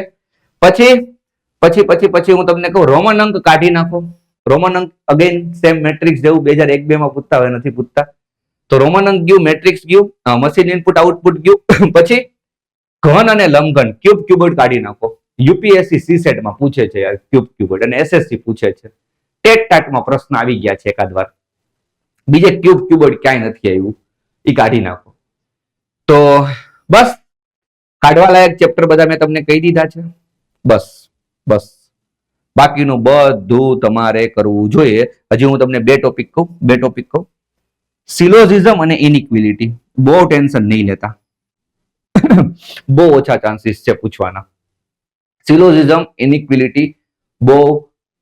પછી પછી પછી પછી હું તમને કહું, રોમન અંક કાઢી નાખો. રોમન અંક અગેન સેમ મેટ્રિક્સ જેવું 2001-2 માં પૂછતા, હવે નથી પૂછતા. તો રોમન અંક ગયું, મેટ્રિક્સ ગયું, મશીન ઇનપુટ આઉટપુટ ગયું. પછી ઘન અને લંબઘન ક્યુબ ક્યુબોઇડ કાઢી નાખો. યુપીએસસી સીસેટ માં પૂછે છે યાર ક્યુબ ક્યુબોઇડ, અને એસએસસી પૂછે છે. ટેટ ટાટમાં પ્રશ્ન આવી ગયા છે એકાદ વાર. બીજે ક્યુબ ક્યુબોઇડ ક્યાંય નથી આવ્યું, એ કાઢી નાખો. તો બસ કાઢવા લાયક ચેપ્ટર બધા મેં તમને કહી દીધા છે. બસ બસ બાકીનું બધું તમારે કરવું જોઈએ. હજી હું તમને બે ટોપિક કહું. સિલોઝિઝમ અને ઇનઇક્વિલિટી. બહુ ટેન્શન નહીં લેતા, બહુ ઓછા ચાન્સીસ છે પૂછવાના. સિલોઝિઝમ, ઇનઇક્વિલિટી બહુ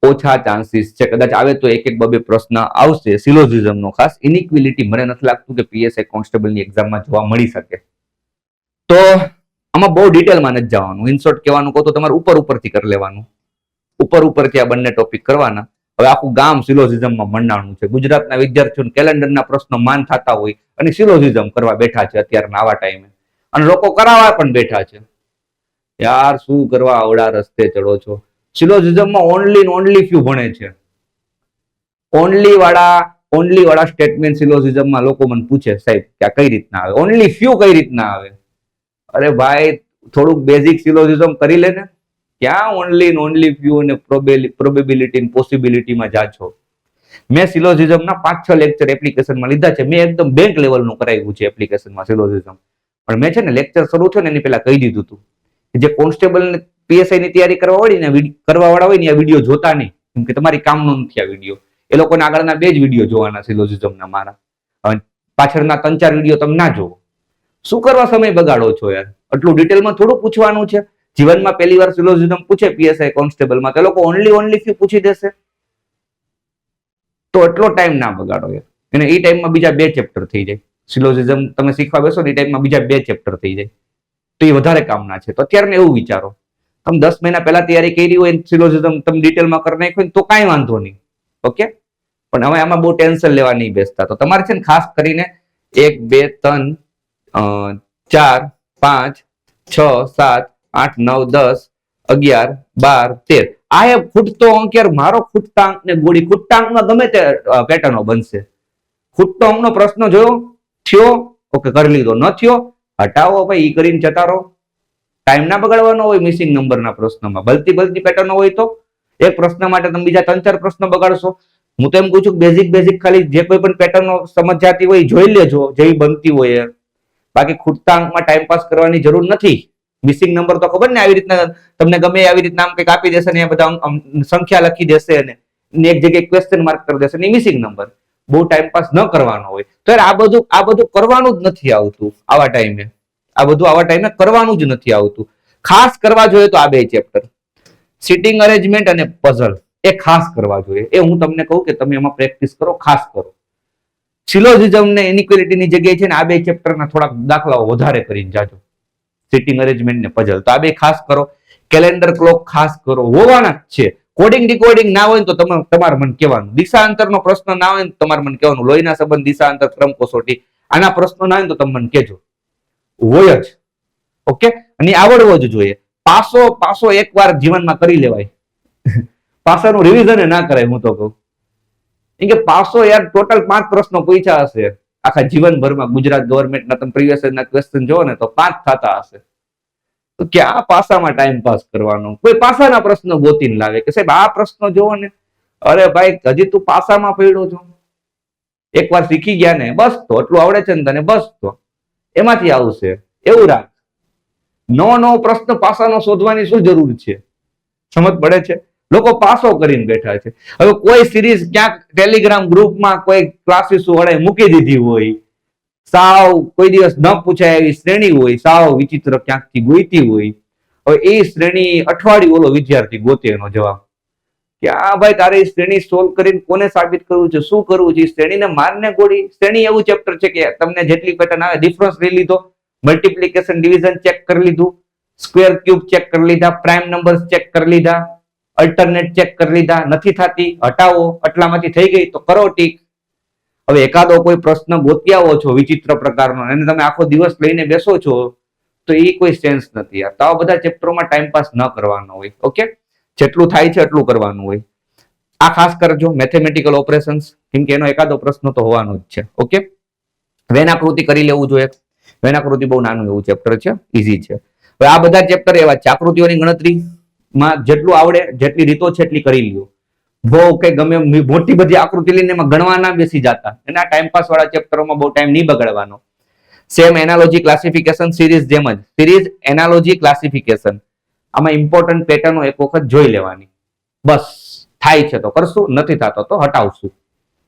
ઓછા ચાન્સીસ છે. કદાચ આવે તો એક બે પ્રશ્ન આવશે સિલોઝિઝમ નો ખાસ. ઇનઇક્વિલિટી મને નથી લાગતું કે પીએસઆઈ કોન્સ્ટેબલની એક્ઝામમાં જોવા મળી શકે. તો આમાં બહુ ડિટેલમાં નથી જવાનું. ઇનશોર્ટ કહેવાનું કહો તો તમારે ઉપરથી કરી લેવાનું. ઉપરથી આ બંને ટોપિક કરવાના. હવે આખું ગામ સિલોઝિઝમમાં મંડાણું છે. ગુજરાતના વિદ્યાર્થીઓને કેલેન્ડરના પ્રશ્નો માન થતા હોય અને સિલોઝિઝમ કરવા બેઠા છે અત્યારના આવા ટાઈમે, અને લોકો કરાવવા પણ બેઠા છે. યાર શું કરવા આવડા રસ્તે ચડો છો? સિલોઝિઝમમાં ઓનલી ફ્યુ ભણે છે. ઓનલી વાળા સ્ટેટમેન્ટ સિલોઝિઝમમાં લોકો મને પૂછે, સાહેબ કે આ કઈ રીતના આવે? ઓનલી ફ્યુ કઈ રીતના આવે? અરે ભાઈ થોડુંક બેઝિક સિલોઝિઝમ કરી લે ને. ક્યાં ઓનલી ફ્યુ અને પ્રોબેબિલિટી પોસિબિલિટીમાં જા છો? મેં સિલોઝિઝમના 5-6 લેક્ચર એપ્લિકેશનમાં લીધા છે. મેં એકદમ બેંક લેવલનું કરાવ્યું છે એપ્લિકેશનમાં સિલોઝિઝમ. પણ મેં છે ને લેક્ચર શરૂ થયો ને એની પહેલા કહી દીધું હતું, જે કોન્સ્ટેબલ ને પીએસઆઈ ની તૈયારી કરવા વાળા હોય ને આ વિડીયો જોતા નહીં, કેમ કે તમારી કામનો નથી આ વિડીયો. એ લોકોને આગળના 2 જ વિડીયો જોવાના સિલોઝિઝમના મારા. પાછળના 3-4 વિડીયો તમે ના જોવો. શું કરવા સમય બગાડો છો યાર? આટલું ડિટેલમાં થોડું પૂછવાનું છે. જીવનમાં પહેલી વાર સિલોઝિઝમ પૂછે પીએસઆઈ કોન્સ્ટેબલમાં, તે લોકો ઓનલી ફ્યુ પૂછી દેશે. તો એટલો ટાઈમ ના બગાડો યાર. અને એ ટાઈમમાં બીજા 2 ચેપ્ટર થઈ જાય. સિલોઝિઝમ તમે શીખવા બેસો ને એ ટાઈમમાં બીજા 2 ચેપ્ટર થઈ જાય. તો એ વધારે કામના છે. તો અત્યારે એવું વિચારો, તમે 10 મહિના પહેલા તૈયારી કરી હોય, સિલોઝિઝમ તમે ડિટેલમાં કરી નાખ્યો તો કાંઈ વાંધો નહીં. ઓકે, પણ હવે આમાં બહુ ટેન્શન લેવા નહીં બેસતા. તો તમારે છે ને ખાસ કરીને 1, 2, 3, 4, 5, 6, 7, 8, 9, 10, 11, 12, 13. આ એ ખૂટતો અંક યાર, મારો ખૂટતા અંક ને ગોળી. ખૂટતા અંકમાં ગમે તે પેટર્નો બનશે. ખૂટતો અંકનો પ્રશ્ન જોયો, થયો, ઓકે કરી લીધો, ન થયો હટાવો ભાઈ, ઈ કરીને જતા રહો. ટાઈમ ના બગાડવાનો હોય મિસિંગ નંબરના પ્રશ્નમાં. બલતી પેટર્નો હોય તો એક પ્રશ્ન માટે તમે બીજા 3-4 પ્રશ્ન બગાડશો. હું તો એમ કહું છું બેઝિક ખાલી જે કોઈ પણ પેટર્નો સમજાતી હોય જોઈ લેજો, જેવી બનતી હોય. બાકી ખૂટતા અંકમાં ટાઈમ પાસ કરવાની જરૂર નથી. મિસિંગ નંબર તો ખબર ને આવી રીતના તમને ગમે આવી રીતના આમ કંઈક આપી દેશે ને બધા સંખ્યા લખી દેશે અને એક જગ્યાએ ક્વેશ્ચન માર્ક કરી દેશે ને મિસિંગ નંબર. બહુ ટાઈમ પાસ ન કરવાનો હોય. તો આ બધું કરવાનું જ નથી આવતું આવા ટાઈમે. આ બધું આવા ટાઈમે કરવાનું જ નથી આવતું. ખાસ કરવા જોઈએ તો આ 2 ચેપ્ટર, સિટિંગ અરેન્જમેન્ટ અને પઝલ, એ ખાસ કરવા જોઈએ. એ હું તમને કહું કે તમે એમાં પ્રેક્ટિસ કરો, ખાસ કરો. સિલોઝિઝમ ને ઇનઇક્વાલિટીની જગ્યાએ છે ને આ 2 ચેપ્ટરના થોડાક દાખલાઓ વધારે કરીને જાજો. સિટિંગ અરેન્જમેન્ટ ને પઝલ તો આ 2 ખાસ કરો. કેલેન્ડર ક્લોક ખાસ કરો, હોવાના જ છે. કોડિંગ ડીકોડિંગ ના હોય તો તમારે મને કહેવાનું. દિશાંતરનો પ્રશ્ન ના હોય તો તમારે મને કહેવાનું. લોહીના સંબંધ, દિશાંતર, ક્રમ કસોટી, આના પ્રશ્નો ના હોય તો તમે મને કહેજો. હોય જ. ઓકે, અને આવડવો જ જોઈએ. પાસો એકવાર જીવનમાં કરી લેવાય. પાસાનું રિવિઝન ના કરાય. હું તો કહું કે પાસો યાર ટોટલ 5 પ્રશ્નો પૂછ્યા હશે આખા જીવનભરમાં. ગુજરાત ગવર્મેન્ટના તમે પ્રીવિયસ યરના ક્વેશ્ચન જોવો ને તો 5 થતા હશે. તો ક્યાં પાસામાં ટાઈમ પાસ કરવાનો? કોઈ પાસાના પ્રશ્નો ગોતીને લાવે કે સાહેબ આ પ્રશ્નો જોવો ને, અરે ભાઈ હજી તું પાસામાં પડ્યો છો, એકવાર શીખી ગયા ને બસ તો, એટલું આવડે છે ને તને બસ તો એમાંથી આવશે એવું રાખ. નો પ્રશ્ન પાસાનો શોધવાની શું જરૂર છે? સમજ પડે છે? લોકો પાસો કરીને બેઠા છે. હવે કોઈ સિરીઝ ક્યાંક ટેલિગ્રામ ગ્રુપમાં કોઈ ક્લાસીસ વડે મૂકી દીધી હોય, સાવ કોઈ દિવસ ન પૂછાય એવી શ્રેણી હોય, સાવ વિચિત્ર ક્યાંકથી ગોઈતી હોય, હવે એ શ્રેણી અઠવાડિયું ઓલો વિદ્યાર્થી ગોતે એનો જવાબ કે આ ભાઈ તારે એ શ્રેણી સોલ્વ કરીને કોને સાબિત કરવું છે, શું કરવું છે? શ્રેણીને મારને ગોળી. શ્રેણી એવું ચેપ્ટર છે કે તમને જેટલી પેટર્ન આવે, ડિફરન્સ લઈ લીધો, મલ્ટિપ્લિકેશન ડિવિઝન ચેક કરી લીધું, સ્ક્વેર ક્યુબ ચેક કરી લીધા, પ્રાઇમ નંબર્સ ચેક કરી લીધા, અલ્ટરનેટ ચેક કરી લીધા, નથી થતી હટાવો, આટલામાંથી થઈ ગઈ તો કરો ટીક. હવે એકાદો કોઈ પ્રશ્ન ગોતી આવો છો વિચિત્ર પ્રકારનો અને તમે આખો દિવસ લઈને બેસો છો તો એ કોઈ સેન્સ નથી. તો આ બધા ચેપ્ટરોમાં ટાઈમ પાસ ન કરવાનો હોય. ઓકે, જેટલું થાય છે એટલું કરવાનું હોય. આ ખાસ કરજો મેથેમેટિકલ ઓપરેશન્સ, કેમ કે એનો એકાદો પ્રશ્ન તો હોવાનો જ છે. ઓકે, વેનાકૃતિ કરી લેવું જોઈએ. વેનાકૃતિ બહુ નાનું એવું ચેપ્ટર છે, ઈઝી છે. હવે આ બધા ચેપ્ટર એવા છે, આકૃતિઓની ગણતરીમાં જેટલું આવડે, જેટલી રીતો છે એટલી કરી લ્યો. બહુ કઈ ગમે મોટી બધી આકૃતિ લઈને એમાં ગણવા ના બેસી જતા. એના ટાઈમપાસ વાળા ચેપ્ટરોમાં બહુ ટાઈમ નહીં બગાડવાનો. સેમ એનાલોજી ક્લાસિફિકેશન સિરીઝ જેમ જ સિરીઝ એનાલોજી ક્લાસિફિકેશન, આમાં ઇમ્પોર્ટન્ટ પેટર્નો એક વખત જોઈ લેવાની. બસ થાય છે તો કરશું, નથી થતો તો હટાવશું,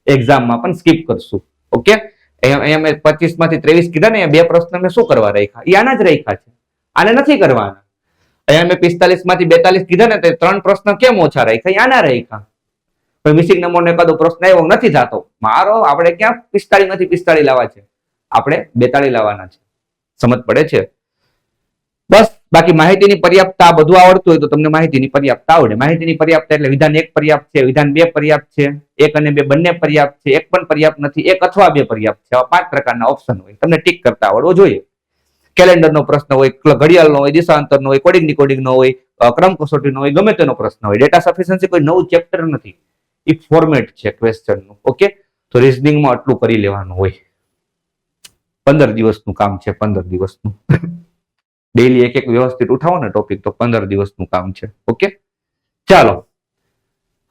એક્ઝામમાં પણ સ્કીપ કરશું. ઓકે, અહીંયા મેં 25 માંથી 23 કીધા ને, બે પ્રશ્ન મેં શું કરવા રાખ્યા? એ આના જ રાખ્યા છે, આને નથી કરવાના. અહીંયા મેં 45 માંથી 42 કીધા ને, તે 3 પ્રશ્ન કેમ ઓછા રાખ્યા? આના રાખ્યા. મિસિંગ નંબરનો એકાદો પ્રશ્ન આવ્યો, નથી થતો મારો, આપણે ક્યાં 45 માંથી 45 લાવવા છે, આપણે 42 લાવવાના છે. સમજ પડે છે? બસ બાકી માહિતીની પર્યાપ્તતા બધું આવડતું હોય તો તમને માહિતીની પર્યાપ્તતા આવડે. માહિતીની પર્યાપ્તતા એટલે વિધાન 1 પર્યાપ્ત છે, વિધાન 2 પર્યાપ્ત છે, 1 અને 2 બંને પર્યાપ્ત છે, 1 પણ પર્યાપ્ત નથી, 1 અથવા 2 પર્યાપ્ત છે. આવા 5 પ્રકારના ઓપ્શન હોય, તમને ટીક કરતા આવડવો જોઈએ. કેલેન્ડરનો પ્રશ્ન હોય, ઘડિયાળનો હોય, દિશાંતરનો હોય, કોડિંગ ડિકોડિંગનો હોય, ક્રમ કસોટીનો હોય, ગમે તેનો પ્રશ્ન હોય. ડેટા સફિશિયન્સી કોઈ નવું ચેપ્ટર નથી, એ ફોર્મેટ છે ક્વેશ્ચનનું. ઓકે, તો રીઝનિંગમાં આટલું કરી લેવાનું હોય. 15 દિવસનું કામ છે, 15 દિવસનું. ડેઈલી એક વ્યવસ્થિત ઉઠાવો ને ટોપિક તો 15 દિવસનું કામ છે. ઓકે, ચાલો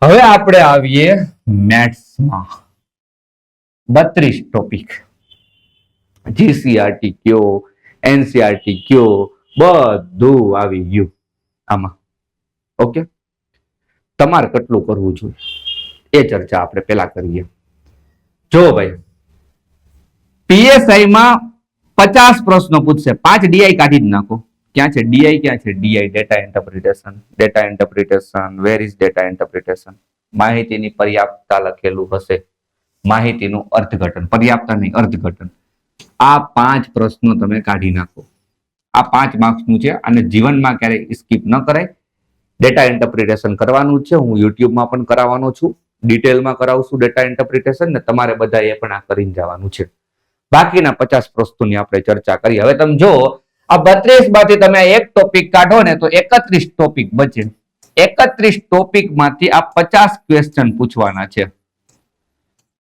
હવે આપણે આવીએ મેથ્સમાં. 32 ટોપિક, જીસીઆરટી કયો, એનસીઆરટી કયો, બધું આવી ગયું આમાં. ઓકે, તમારે કેટલું કરવું જોઈએ એ ચર્ચા આપણે પેલા કરીએ. જો ભાઈ, પીએસઆઈ માં 50 પ્રશ્નો પૂછશે, 5 ડીઆઈ કાઢી જ નાખો. ક્યાં છે ડીઆઈ? ક્યાં છે DI? Data interpretation. Data interpretation, where is data interpretation? માહિતીની પર્યાપ્તતા લખેલું હશે, માહિતીનું અર્થઘટન, પર્યાપ્તતા નહીં અર્થઘટન. આ 5 પ્રશ્નો તમે કાઢી નાખો. આ 5 માર્ક્સનું છે અને જીવનમાં ક્યારેય સ્કીપ ન કરાય. ડેટા ઇન્ટરપ્રિટેશન કરવાનું છે, હું યુટ્યુબમાં પણ કરાવવાનો છું, ડિટેલમાં કરાવશું ડેટા ઇન્ટરપ્રિટેશન ને તમારે બધાએ પણ આ કરીને જવાનું છે. બાકીના 50 પ્રશ્નોની આપણે ચર્ચા કરી. હવે તમે જો આ 32 માંથી તમે એક ટોપિક કાઢો ને તો 31 ટોપિક બચે. 31 ટોપિક માંથી આ 50 ક્વેશ્ચન પૂછવાના છે.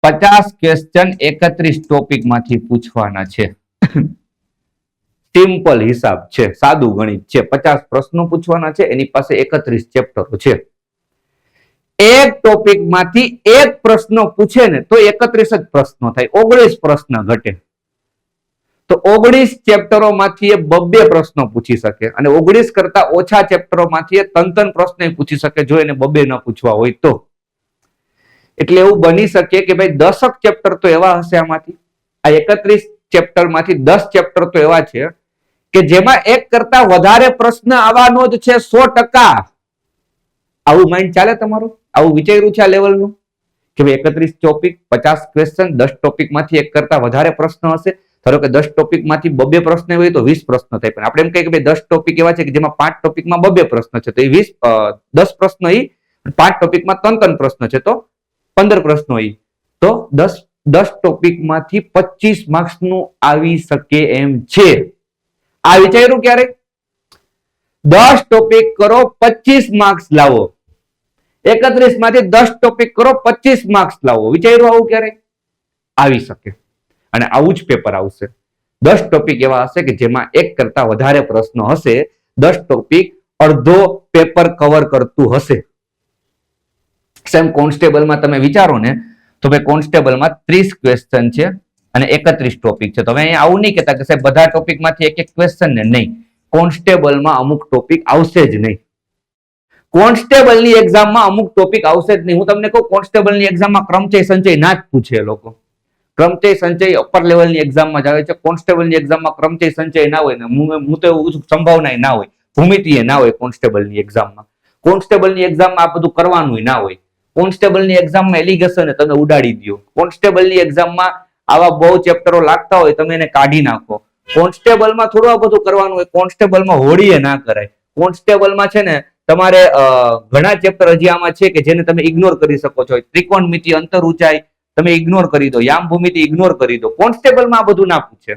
50 ક્વેશ્ચન 31 ટોપિક માંથી પૂછવાના છે. સિમ્પલ હિસાબ છે, સાદું ગણિત છે. 50 પ્રશ્નો પૂછવાના છે, એની પાસે 31 ચેપ્ટરો છે. એક ટોપિક માંથી એક પ્રશ્ન પૂછે ને તો 31 જ પ્રશ્નો થાય, 19 પ્રશ્ન ઘટે. તો 19 ચેપ્ટરો માંથી એ 2 પ્રશ્નો પૂછી શકે અને 19 કરતા ઓછા ચેપ્ટરો માંથી 3 પ્રશ્ન પૂછી શકે જો એને 2 ન પૂછવા હોય તો. એટલે એવું બની શકે કે ભાઈ 10 ચેપ્ટર તો એવા હશે આમાંથી, આ 31 ચેપ્ટર માંથી 10 ચેપ્ટર તો એવા છે કે જેમાં એક કરતા વધારે પ્રશ્ન આવવાનો જ છે 100%. આવું માઇન્ડ ચાલે તમારું? આવું વિચાર્યું છે આ લેવલનું કે ભાઈ 31 ટોપિક, 50 ક્વેશ્ચન, 10 ટોપિક માંથી એક કરતા વધારે પ્રશ્ન હશે. ધારો કે 10 ટોપિક માંથી 2 પ્રશ્ન હોય તો 20 પ્રશ્ન થાય. પણ આપણે એમ કહીએ કે ભાઈ 10 ટોપિક એવા છે કે જેમાં 5 ટોપિકમાં 2 પ્રશ્ન છે તો એ 10 પ્રશ્નો ઈ, 5 ટોપિકમાં 3 પ્રશ્ન છે તો 15 પ્રશ્નો ઈ, તો 10 ટોપિક માંથી 25 માર્ક્સ નું આવી શકે એમ છે. આ વિચાર્યું ક્યારે? 10 ટોપિક કરો 25 માર્ક્સ લાવો, 31 માંથી 10 ટોપિક કરો 25 માર્ક્સ લાવો. વિચાર્યું આવું ક્યારે? આવી શકે અને આવું જ પેપર આવશે. 10 ટોપિક એવા હશે કે જેમાં એક કરતા વધારે પ્રશ્નો હશે 10 ટોપિક અડધો પેપર કવર કરતું હશે. સેમ કોન્સ્ટેબલમાં તમે વિચારો ને તો ભાઈ કોન્સ્ટેબલમાં 30 ક્વેશ્ચન છે અને 31 ટોપિક છે. તો હવે અહીંયા આવું નહીં કહેતા કે સાહેબ બધા ટોપિકમાંથી એક એક ક્વેશ્ચન ને, નહીં. કોન્સ્ટેબલમાં અમુક ટોપિક આવશે જ નહીં. કોન્સ્ટેબલની એક્ઝામમાં અમુક ટોપિક આવશે જ નહીં. હું તમને કહું, કોન્સ્ટેબલની એક્ઝામમાં ક્રમચય સંચય ના જ પૂછે લોકો. ક્રમચય સંચય અપર લેવલની એક્ઝામમાં જ આવે છે. કોન્સ્ટેબલની એક્ઝામમાં ક્રમચય સંચય ના હોય ને, હું તો એવું સંભાવના ના હોય, ભૂમિતિ ના હોય કોન્સ્ટેબલની એક્ઝામમાં. કોન્સ્ટેબલની એક્ઝામમાં આ બધું કરવાનું ના હોય. કોન્સ્ટેબલની એક્ઝામમાં એલિગેશન તમે ઉડાડી દો. કોન્સ્ટેબલની એક્ઝામમાં આવા બહુ ચેપ્ટરો લાગતા હોય, તમે એને કાઢી નાખો. કોન્સ્ટેબલમાં થોડું આ બધું કરવાનું હોય. કોન્સ્ટેબલમાં હોળીએ ના કરાય. કોન્સ્ટેબલમાં છે ને તમારે ઘણા ચેપ્ટર હજી આમાં છે કે જેને તમે ઇગ્નોર કરી શકો છો. ત્રિકોણમિતિ, અંતર ઊંચાઈ તમે ઇગ્નોર કરી દો, યામ ભૂમિતિ ઇગ્નોર કરી દો. કોન્સ્ટેબલમાં આ બધું ના પૂછે.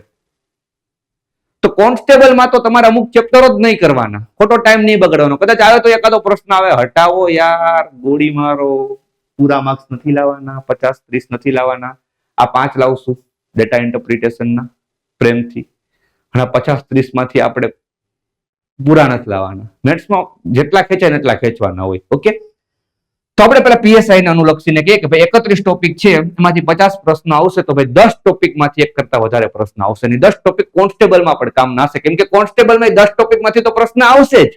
તો કોન્સ્ટેબલમાં તો તમારે અમુક ચેપ્ટરો જ નહીં કરવાના, ખોટો ટાઈમ નહીં બગાડવાનો. કદાચ આવે તો એકાદો પ્રશ્ન આવે, હટાવો યાર, ગોળી મારો, પૂરા માર્ક્સ નથી લાવવાના, 50-30 નથી લાવવાના, આ 5 લાવશું ડેટા ઇન્ટરપ્રિટેશનના પ્રેમથી, અને 50-30 માંથી આપણે પૂરા નથી લાવવાના. મેથ્સમાં જેટલા ખેંચાય એટલા ખેંચવાના હોય. ઓકે, તો આપણે પેલા પીએસઆઈ ને અનુલક્ષીને કહીએ કે ભાઈ 31 ટોપિક છે, એમાંથી 50 પ્રશ્નો આવશે, તો ભાઈ 10 ટોપિકમાંથી એક કરતા વધારે પ્રશ્ન આવશે નહીં. 10 ટોપિક કોન્સ્ટેબલમાં પણ કામ ના આવશે, કેમ કે કોન્સ્ટેબલમાં 10 ટોપિકમાંથી તો પ્રશ્ન આવશે જ.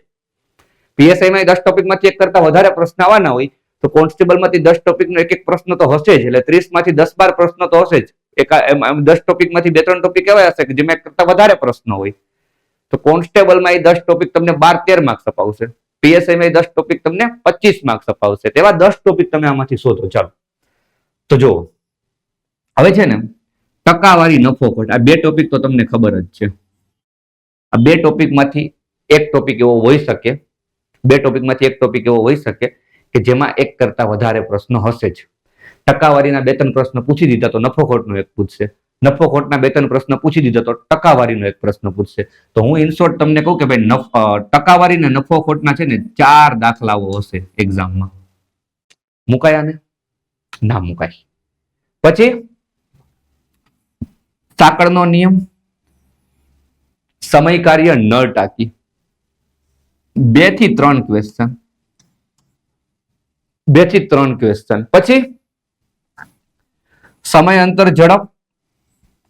પીએસઆઈમાં 10 ટોપિકમાંથી એક કરતા વધારે પ્રશ્ન આવવાના હોય, તો કોન્સ્ટેબલમાંથી 10 ટોપિકનો એક એક પ્રશ્ન તો હશે જ. એટલે 30 માંથી 10-12 પ્રશ્નો તો હશે જ. 10 ટોપિકમાંથી 2-3 ટોપિક એવા હશે કે જેમાં એક કરતા વધારે પ્રશ્નો હોય. તો કોન્સ્ટેબલમાં 10 ટોપિક તમને 12-13 માર્ક્સ અપાવશે. પીએસઆઈમાં 10 ટોપિક તમને 25 માર્ક્સ અપાવશે. તેવા 10 ટોપિક તમે આમાંથી શોધો. ચાલો તો જો હવે છે ને ટકાવારી, નફો ખોટ, આ બે ટોપિક તો તમને ખબર જ છે. આ બે ટોપિકમાંથી એક ટોપિક એવો હોઈ શકે, બે ટોપિકમાંથી એક ટોપિક એવો હોઈ શકે કે જેમાં એક કરતા વધારે પ્રશ્નો હશે જ. ટકાવારીના 2-3 પ્રશ્ન પૂછી દીધા તો નફો ખોટનો એક પૂછશે, નફો ખોટના 2-3 પ્રશ્ન પૂછી દીધા તો ટકાવારીનો એક પ્રશ્ન પૂછશે. તો હું ઇન શોર્ટ તમને કહું કે ભાઈ ટકાવારી ને નફો ખોટના છે ને 4 દાખલાઓ હશે એક્ઝામમાં. મુકાયા ને? ના મુકાય. પછી સાંકળનો નિયમ, સમય કાર્ય, નળ ટાંકી, 2 થી 3 ક્વેશ્ચન, 2 થી 3 ક્વેશ્ચન. પછી સમય, અંતર, ઝડપ,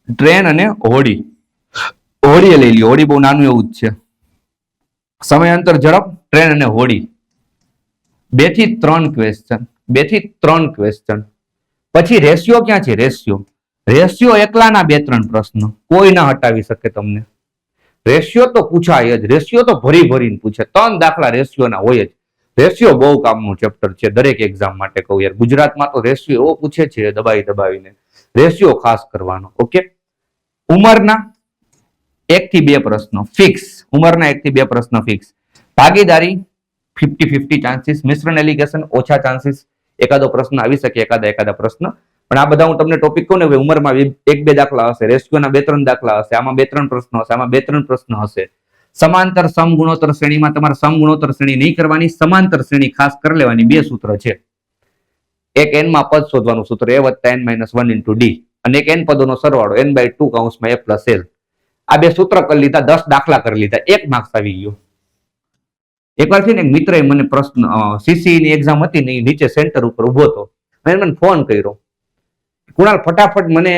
ટ્રેન અને હોડી. હોડી લઈ લ્યો, હોડી બહુ નાનું એવું જ છે. સમય, અંતર, ઝડપ, ટ્રેન અને હોડી, 2 થી 3 ક્વેશ્ચન, 2 થી 3 ક્વેશ્ચન. પછી રેશિયો ક્યાં છે? રેશિયો એકલાના 2-3 પ્રશ્નો, કોઈ ના હટાવી શકે તમને. રેશિયો તો પૂછાય જ, રેશિયો તો ભરી ભરીને પૂછે. 3 દાખલા રેશિયોના હોય જ. રેશિયો બહુ કામનું ચેપ્ટર છે દરેક એક્ઝામ માટે કહું યાર. ગુજરાતમાં તો રેશિયો એવો પૂછે છે દબાવીને. રેશિયો ખાસ કરવાનો. ઓકે, ઉંમરના 1 થી 2 પ્રશ્નો ફિક્સ, ઉંમરના 1 થી 2 પ્રશ્નો ફિક્સ. ભાગીદારી 50-50 ચાન્સીસ, મિશ્રણ એલિગેશન ઓછા ચાન્સીસ, એકાદો પ્રશ્ન આવી શકે, એકાદા પ્રશ્ન. પણ આ બધા હું તમને ટોપિક કહું ને, ઉંમરમાં 1-2 દાખલા હશે, રેશિયોના 2-3 દાખલા હશે, આમાં 2-3 પ્રશ્નો હશે, આમાં 2-3 પ્રશ્ન હશે. સમાંતર સમગુણોત્તર શ્રેણીમાં તમારે સમગુણોત્તર શ્રેણી નહીં કરવાની, સમાંતર શ્રેણી ખાસ કરી લેવાની. 2 સૂત્ર છે. એક n માં પદ શોધવાનું સૂત્ર a + n-1 * d, અને એક n પદોનો સરવાળો n/2 કૌંસમાં a + l. આ 2 સૂત્ર કરી લીધા, 10 દાખલા કરી લીધા, 1 માર્ક્સ આવી ગયો. એકવાર છે ને મિત્રએ મને પ્રશ્ન, સીસી ની એક્ઝામ હતી ને, નીચે સેન્ટર ઉપર ઉભો હતો, અને મને ફોન કર્યો, કુણાલ ફટાફટ મને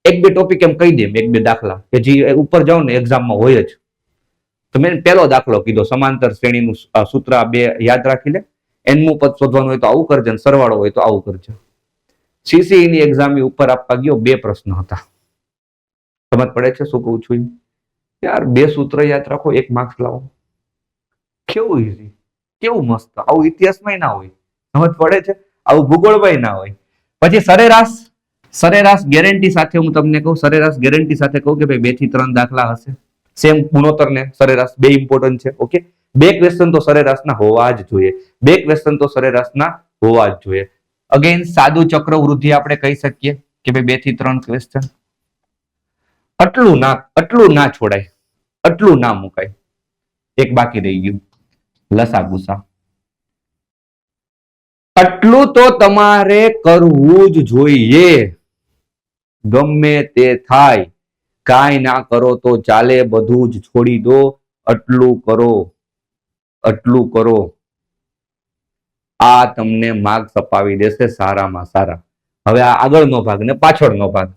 1-2 ટોપિક એમ કહી દે, 1-2 દાખલા કે જે ઉપર જાવ ને એક્ઝામમાં હોય જ. તો મેં પહેલો દાખલો કીધો, સમાંતર શ્રેણીનું સૂત્ર 2 યાદ રાખી લે, n-મું પદ શોધવાનું હોય તો આવું કરજે, અને સરવાળો હોય તો આવું કરજે. સીસી ની એક્ઝામ ઉપર આપવા ગયો, 2 પ્રશ્ન હતા. સમજ પડે છે શું કહું છું યાર? 2 સૂત્ર યાદ રાખો, 1 માર્ક્સ લાવો. કેવું ઈઝી, કેવું મસ્ત. આવું ઇતિહાસમાં ના હોય. સમજ પડે છે? આવું ભૂગોળમાં ના હોય. પછી સરેરાશ ગેરંટી સાથે હું તમને કહું, સરેરાશ ગેરંટી સાથે કહું કે ભાઈ 2 થી 3 દાખલા હશે. સેમ ગુણોત્તર ને સરેરાશ 2 ઇમ્પોર્ટન્ટ છે. ઓકે, 2 ક્વેશ્ચન તો સરેરાશના હોવા જ જોઈએ. 2 ક્વેશ્ચન તો સરેરાશના હોવા જ જોઈએ. અગેન સાદું ચક્રવૃદ્ધિ આપણે કહી શકીએ કે ભાઈ 2 થી 3 ક્વેશ્ચન. આટલું ના છોડાય, આટલું ના મુકાય. એક બાકી રહી ગયું, લસા ગુસા. આટલું તો તમારે કરવું જ જોઈએ. ગમે તે થાય, કાંઈ ના કરો તો ચાલે, બધું જ છોડી દો. આટલું કરો, આટલું કરો, આ તમને માર્ક્સ અપાવી દેશે સારામાં સારા. હવે આ આગળનો ભાગ ને પાછળનો ભાગ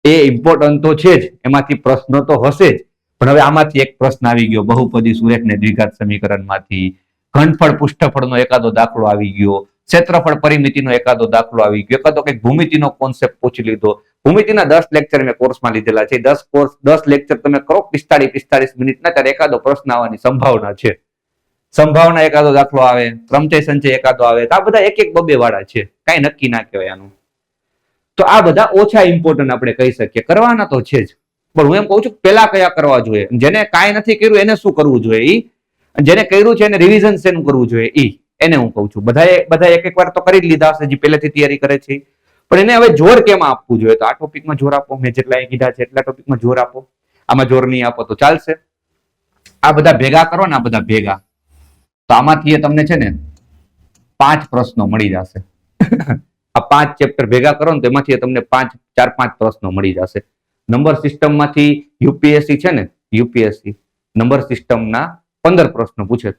એ ઇમ્પોર્ટન્ટ તો છે જ, એમાંથી પ્રશ્ન તો હશે જ, પણ હવે આમાંથી એક પ્રશ્ન આવી ગયો બહુપદી સુરેખ ને દ્વિઘાત સમીકરણમાંથી, ઘનફળ પૃષ્ઠફળનો એકાદો દાખલો આવી ગયો, ક્ષેત્રફળ પરિમિતિનો એકાદો દાખલો આવી ગયો, એકાદો કંઈક ભૂમિતિનો કોન્સેપ્ટ પૂછી લીધો. ભૂમિતિના 10 લેક્ચર મેં કોર્સમાં લીધેલા છે. 10 લેક્ચર તમે કરો 45 મિનિટના, ત્યારે એકાદો પ્રશ્ન આવવાની સંભાવના છે. સંભાવના એકાદો દાખલો આવે, ક્રમચય સંચય એકાદો આવે. આ બધા એક એક બબે વાળા છે, કઈ નક્કી ના કહેવાય આનું. તો આ બધા ઓછા ઇમ્પોર્ટન્ટ આપણે કહી શકીએ, કરવાના તો છે જ, પણ હું એમ કહું છું પેલા કયા કરવા જોઈએ, જેને કાંઈ નથી કર્યું એને શું કરવું જોઈએ, ઈ જેને કર્યું છે એને રિવિઝન શેનું કરવું જોઈએ, ઈ એને હું કહું છું. બધા એક એક વાર તો કરી જ લીધા હશે જે પહેલેથી તૈયારી કરે છે, પણ એને હવે જોર કેમ આપવું જોઈએ? તો આ ટોપિકમાં જોર આપો, મેં જેટલા કીધા છે એટલા ટોપિકમાં જોર આપો. આમાં જોર નહીં આપો તો ચાલશે. આ બધા ભેગા કરો ને, આ બધા ભેગા, તો આમાંથી તમને છે ને 5 પ્રશ્નો મળી જશે. આ 5 ચેપ્ટર ભેગા કરો ને તો એમાંથી તમને 4-5 પ્રશ્નો મળી જશે. નંબર સિસ્ટમમાંથી યુપીએસસી છે ને, યુપીએસસી નંબર સિસ્ટમના 15 પ્રશ્નો પૂછે.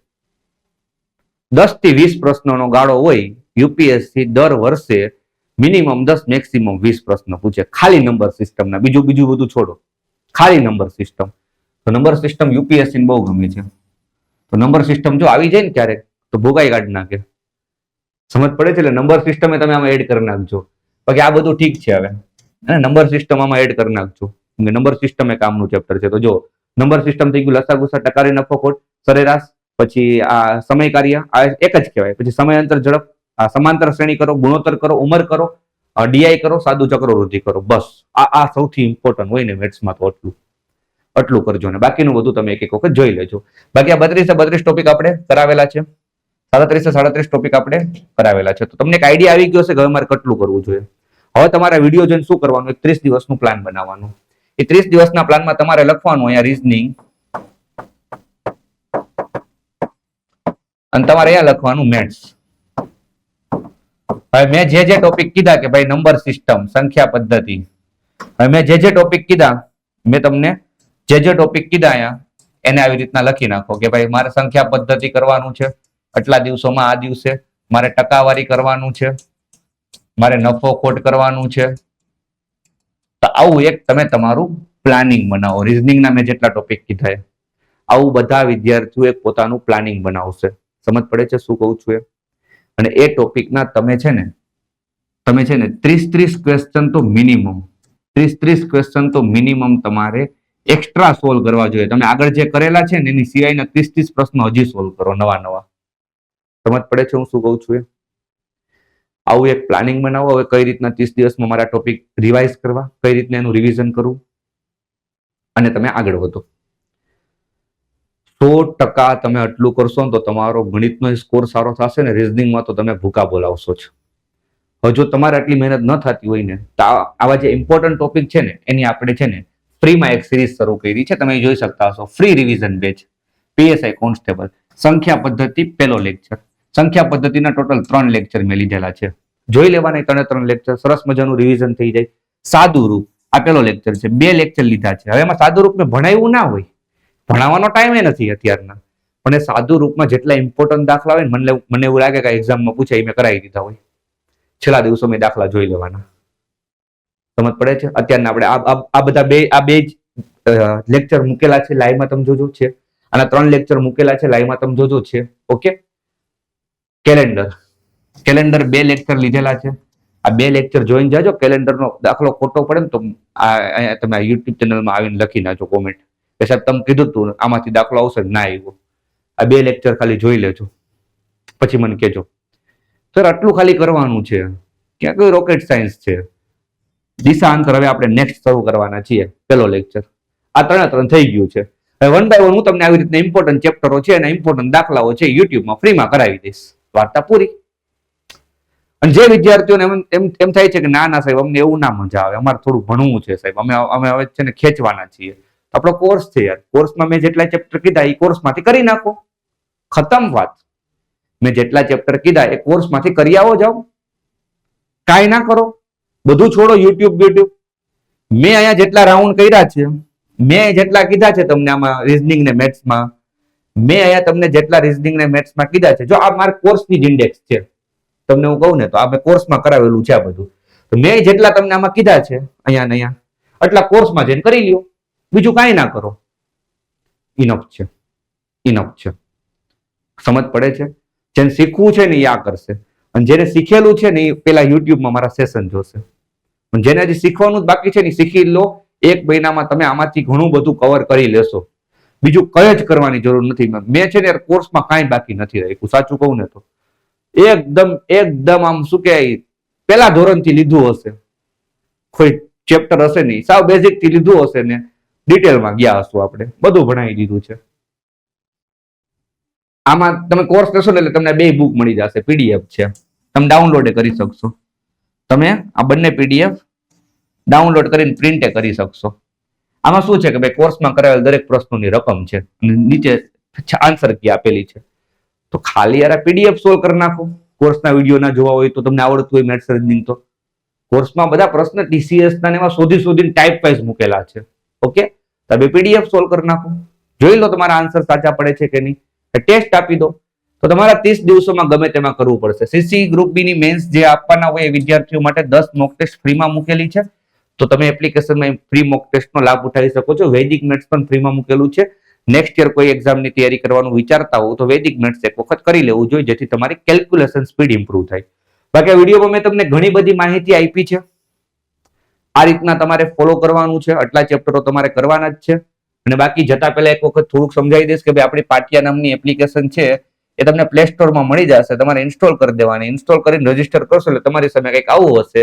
10 થી 20 પ્રશ્નોનો ગાળો હોય. યુપીએસસી દર વર્ષે મિનિમમ 10 મેક્સિમમ 20 પ્રશ્નો પૂછે, ખાલી નંબર સિસ્ટમના. બીજું બધું છોડો, ખાલી નંબર સિસ્ટમ. તો નંબર સિસ્ટમ યુપીએસસી બહુ ગમે છે. તો નંબર સિસ્ટમ જો આવી જાય ને ક્યારેક તો ભોગાઈ કાઢી નાખે. સમજ પડે છે? એટલે નંબર સિસ્ટમ તમે આમાં એડ કરી નાખજો. બાકી આ બધું ઠીક છે હવે, અને નંબર સિસ્ટમ આમાં એડ કરી નાખજો. નંબર સિસ્ટમ એ કામનું ચેપ્ટર છે. તો જો નંબર સિસ્ટમ થઈ ગયું, લસા ગુસા ટકારી નફો ખોટ સરેરાશ, પછી આ સમય કાર્ય, આ એક જ કહેવાય. પછી સમયાંતર ઝડપ, આ સમાંતર શ્રેણી કરો, ગુણોત્તર કરો, ઉંમર કરો, ડીઆઈ કરો, સાદું ચક્રવૃદ્ધિ કરો. બસ આ સૌથી ઇમ્પોર્ટન્ટ હોય ને મેથ્સમાં, તો આટલું કરજો ને બાકીનું બધું તમે એક એક વખત જોઈ લેજો. બાકી આ 32 ટોપિક આપણે કરાવેલા છે, 37 ટોપિક આપણે કરાવેલા છે. તો તમને એક આઈડિયા આવી ગયો છે કે હવે મારે કેટલું કરવું જોઈએ. હવે તમારા વિડીયો જોઈને શું કરવાનું, એક 30 દિવસનું પ્લાન બનાવવાનું. એ 30 દિવસના પ્લાનમાં તમારે લખવાનું અહીંયા રીઝનિંગ, અને તમારે અહીંયા લખવાનું મેથ્સ. હવે મેં જે ટોપિક કીધા કે ભાઈ નંબર સિસ્ટમ, સંખ્યા પદ્ધતિ, હવે મેં જે ટોપિક કીધા, મેં તમને જે ટોપિક કીધા અહીંયા એને આવી રીતના લખી નાખો કે ભાઈ મારે સંખ્યા પદ્ધતિ કરવાનું છે, આટલા દિવસોમાં આ દિવસે મારે ટકાવારી કરવાનું છે, મારે નફો ખોટ કરવાનું છે. તો આવું એક તમે તમારું પ્લાનિંગ બનાવો. રીઝનિંગના મેં જેટલા ટોપિક કીધા આવું બધા વિદ્યાર્થીઓ એક પોતાનું પ્લાનિંગ બનાવશે. સમજ પડે છે શું કહું છું એ? અને એ ટોપિકના તમે છે ને 30 ક્વેશ્ચન તો મિનિમમ, 30 ક્વેશ્ચન તો મિનિમમ તમારે એક્સ્ટ્રા સોલ્વ કરવા જોઈએ. તમે આગળ જે કરેલા છે ને એની સિવાયના 30 પ્રશ્નો હજી સોલ્વ કરો, નવા. સમજ પડે છે હું શું કહું છું એ? આવું એક પ્લાનિંગ બનાવો. હવે કઈ રીતના 30 દિવસમાં મારા ટોપિક રિવાઇઝ કરવા, કઈ રીતના એનું રિવિઝન કરવું, અને તમે આગળ વધો. 100% તમે આટલું કરશો ને તો તમારો ગણિતનો સ્કોર સારો થશે ને રીઝનિંગમાં તો તમે ભૂકા બોલાવશો જ. હવે જો તમારે આટલી મહેનત ન થતી હોય ને તો આવા જે ઇમ્પોર્ટન્ટ ટોપિક છે ને એની આપણે છે ને ફ્રીમાં એક સિરીઝ શરૂ કરી છે, તમે જોઈ શકતા હશો. Free revision batch, PSI constable, સંખ્યા પદ્ધતિ પહેલો લેક્ચર. સંખ્યા પદ્ધતિના ટોટલ 3 લેક્ચર મેં લીધેલા છે, જોઈ લેવાના 3 લેક્ચર, સરસ મજાનું રિવિઝન થઈ જાય. સાદું રૂપ આ પહેલો લેક્ચર છે, 2 લેક્ચર લીધા છે. હવે એમાં સાદું રૂપ મેં ભણાવ્યું ના હોય, ભણાવવાનો ટાઈમ નથી અત્યારના, પણ એ સાદું રૂપમાં જેટલા ઇમ્પોર્ટન્ટ દાખલા હોય ને મને એવું લાગે કે એક્ઝામમાં પૂછાય મેં કરાવી દીધા હોય. છેલ્લા દિવસો મેં દાખલા જોઈ લેવાના. સમજ પડે છે? અત્યારના આપણે આ બધા બે જ લેક્ચર મૂકેલા છે લાઈવમાં, તમે જોજો છે. આના 3 લેક્ચર મૂકેલા છે લાઈવમાં, તમે જોજો છે. ઓકે. કેલેન્ડર 2 લેક્ચર લીધેલા છે. આ 2 લેક્ચર જોઈને જાજો. કેલેન્ડરનો દાખલો ખોટો પડે ને તો તમે યુટ્યુબ ચેનલમાં આવીને લખી નાખજો કોમેન્ટ કે સાહેબ તમે કીધું તું આમાંથી દાખલો આવશે, ના આવ્યો. આ 2 લેક્ચર ખાલી જોઈ લેજો, પછી મને કહેજો સર આટલું ખાલી કરવાનું છે. ક્યાં કોઈ રોકેટ સાયન્સ છે? દિશા અંતર હવે આપણે નેક્સ્ટ શરૂ કરવાના છીએ. પહેલો લેક્ચર આ 3 થઈ ગયું છે. હવે 1 બાય 1 હું તમને આવી રીતના ઇમ્પોર્ટન્ટ ચેપ્ટરો છે અને ઇમ્પોર્ટન્ટ દાખલાઓ છે યુટ્યુબમાં ફ્રીમાં કરાવી દઈશ. વાર્તા પૂરી. અને જે વિદ્યાર્થીઓને એમ થાય છે કે ના સાહેબ અમને એવું ના મજા આવે, અમારે થોડું ભણવું છે સાહેબ, અમે હવે છે ને ખેંચવાના છીએ, આપણો કોર્સ છે યાર, કોર્સમાં મેં જેટલા ચેપ્ટર કીધા એ કોર્સમાંથી કરી નાખો, ખતમ વાત. મેં જેટલા ચેપ્ટર કીધા એ કોર્સમાંથી કરી આવો, જાઓ. કાંઈ ના કરો, બધું છોડો. યુટ્યુબ મેં અહીંયા જેટલા રાઉન્ડ કર્યા છે, મેં જેટલા કીધા છે તમને આમાં રીઝનિંગ ને મેથ્સમાં, મેં અહીંયા તમને જેટલા રીઝનિંગ ને મેથ્સમાં કીધા છે, જો આ મારા કોર્સની જ ઇન્ડેક્સ છે, તમને હું કહું ને તો આ કોર્સમાં કરાવેલું છે આ બધું, તો મેં જેટલા તમને આમાં કીધા છે અહીંયા ને અહીંયા, એટલા કોર્સમાં જઈને કરી લ્યો, બીજું કાંઈ ના કરો. ઇનફ છે, ઇનફ છે. સમજ પડે છે? જેને શીખવું છે ને એ આ કરશે, અને જેને શીખેલું છે ને એ પેલા યુટ્યુબમાં મારા સેશન જોશે. જેને હજી શીખવાનું જ બાકી છે ને શીખી લો. 1 મહિનામાં તમે આમાંથી ઘણું બધું કવર કરી લેશો. બીજું કઈ જ કરવાની જરૂર નથી. મેં છે ને કોર્સમાં કાંઈ બાકી નથી રાખ્યું, સાચું કહું ને તો. એકદમ આમ શું કહેવાય, પેલા ધોરણથી લીધું હશે, કોઈ ચેપ્ટર હશે નહીં, સાવ બેઝિક થી લીધું હશે ને ડિટેલમાં ગયા હશું, આપણે બધું ભણાવી દીધું છે. આમાં તમે કોર્સ લેશો ને એટલે તમને 2 બુક મળી જશે, પીડીએફ છે, તમે ડાઉનલોડ કરી શકશો. તમે આ બંને પીડીએફ ડાઉનલોડ કરીને પ્રિન્ટ કરી શકશો. આમાં શું છે કે ભાઈ કોર્સમાં કરાવેલ દરેક પ્રશ્નોની રકમ છે અને નીચે આન્સર કી આપેલી છે, તો ખાલી યાર પીડીએફ સોલ્વ કરી નાખો. કોર્સના વિડીયો ના જોવા હોય તો તમને આવડતું હોય મેથ્સ રીઝનિંગ, તો કોર્સમાં બધા પ્રશ્ન ટીસીએસ ના એમાં શોધીને ટાઈપ વાઇઝ મૂકેલા છે. ઓકે, તમે પીડીએફ સોલ્વ કરી નાખો, જોઈ લો તમારા આન્સર સાચા પડે છે કે નહીં, ટેસ્ટ આપી દો. તો તમારા 30 દિવસોમાં ગમે તેમાં કરવું પડશે. સીસી ગ્રુપ બી ની મેન્સ જે આપવાના હોય એ વિદ્યાર્થીઓ માટે 10 મોક ટેસ્ટ ફ્રીમાં મૂકેલી છે, તો તમે એપ્લિકેશનમાં ફ્રી મોક ટેસ્ટનો લાભ ઉઠાવી શકો છો. વૈદિક મેથ્સ પણ ફ્રીમાં મૂકેલું છે. નેક્સ્ટ યર કોઈ એક્ઝામની તૈયારી કરવાનું વિચારતા હો તો વૈદિક મેથ્સ એક વખત કરી લેવું જોઈએ, જેથી તમારી કેલ્ક્યુલેશન સ્પીડ ઇમ્પ્રુવ થાય. બાકી વિડીયોમાં મેં તમને ઘણી બધી માહિતી આપી છે. આ રીતના તમારે ફોલો કરવાનું છે, આટલા ચેપ્ટરો તમારે કરવાના જ છે. અને બાકી જતા પહેલા એક વખત થોડુંક સમજાવી દઈશ કે ભાઈ આપણી પાટિયા નામની એપ્લિકેશન છે એ તમને પ્લે સ્ટોરમાં મળી જશે, તમારે ઇન્સ્ટોલ કરી દેવાની. ઇન્સ્ટોલ કરીને રજીસ્ટર કરશો એટલે તમારી સામે કંઈક આવું હશે.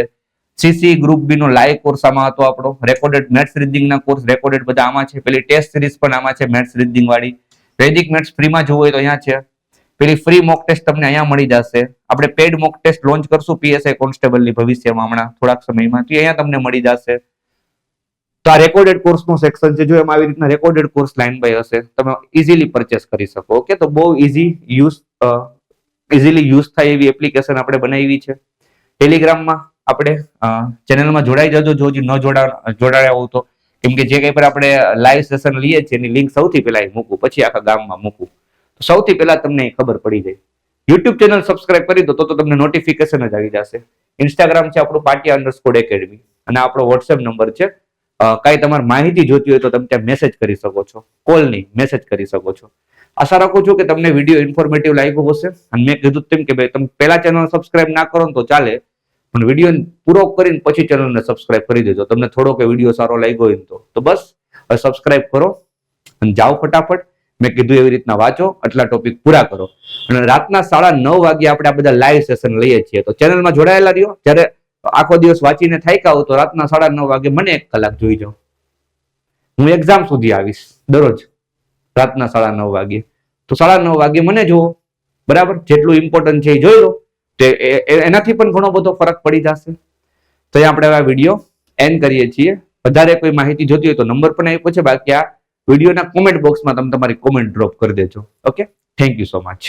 સીસી ગ્રુપ બી નો લાઈવ કોર્સ આમાં હતો આપણો, રેકોર્ડેડ મેથ્સ રીડિંગ ના કોર્સ રેકોર્ડેડ બધા આમાં છે, પેલી ટેસ્ટ સિરીઝ પણ આમાં છે મેથ્સ રીડિંગ વાળી. વૈદિક મેથ્સ ફ્રીમાં જોવું હોય તો અહીંયા છે. પેલી ફ્રી મોક ટેસ્ટ તમને અહીંયા મળી જશે. આપણે પેડ મોક ટેસ્ટ લોન્ચ કરશું પીએસઆઈ કોન્સ્ટેબલની ભવિષ્યમાં હમણાં થોડાક સમયમાં, તો અહીંયા તમને મળી જશે. તો આ રેકોર્ડેડ કોર્સનો સેક્શન છે, જો એમાં આવી રીતના રેકોર્ડેડ કોર્સ લાઈન બાય હશે, તમે ઇઝીલી પરચેસ કરી શકો. ઓકે, તો બહુ ઇઝીલી યુઝ થાય એવી એપ્લિકેશન આપણે બનાવી છે. ટેલિગ્રામમાં આપણે ચેનલમાં જોડાઈ જજો જો હજી ન જોડાયા હોવ તો, કેમ કે જે કઈ પર આપણે લાઈવ સેશન લઈએ છીએ એની લિંક સૌથી પહેલા મૂકું, પછી આખા ગામમાં મૂકું, તો સૌથી પહેલા તમને ખબર પડી જાય. યુટ્યુબ ચેનલ સબસ્ક્રાઇબ કરી દો તો તમને નોટિફિકેશન જ આવી જશે. ઇન્સ્ટાગ્રામ છે આપણું patia_academy, અને આપણો વોટ્સએપ નંબર છે. કાંઈ તમારે માહિતી જોતી હોય તો તમે ત્યાં મેસેજ કરી શકો છો, કોલ નહીં મેસેજ કરી શકો છો. આશા રાખું છું કે તમને વિડીયો ઇન્ફોર્મેટિવ લાગ્યો હશે. અને મેં કીધું તેમ કે ભાઈ તમે પહેલા ચેનલ સબસ્ક્રાઇબ ના કરો તો ચાલે, પણ વિડીયો પૂરો કરીને પછી ચેનલને સબસ્ક્રાઇબ કરી દેજો. તમને થોડો કે વિડીયો સારો લાગ્યો હોય તો બસ સબસ્ક્રાઇબ કરો અને જાઓ ફટાફટ. મેં કીધું એવી રીતના વાંચો, આટલા ટોપિક પૂરા કરો. અને રાતના 9:30 વાગે આપણે આ બધા લાઈવ સેશન લઈએ છીએ, તો ચેનલમાં જોડાયેલા રહ્યો. જ્યારે આખો દિવસ વાંચીને થાક્યા હો તો રાતના 9:30 વાગે મને 1 કલાક જોઈ જાઓ. હું એક્ઝામ સુધી આવીશ દરરોજ રાતના 9:30 વાગે, તો 9:30 વાગે મને જુઓ, બરાબર? જેટલું ઇમ્પોર્ટન્ટ છે એ જોઈ લો, તો એનાથી પણ ઘણો બધો ફરક પડી જશે. તો આપણે આ વિડીયો એન્ડ કરીએ છીએ. વધારે કોઈ માહિતી જોતી હોય તો નંબર પણ આપ્યો છે, બાકી આ વિડીયોના કોમેન્ટ બોક્સમાં તમે તમારી કોમેન્ટ ડ્રોપ કરી દેજો. Okay, thank you so much.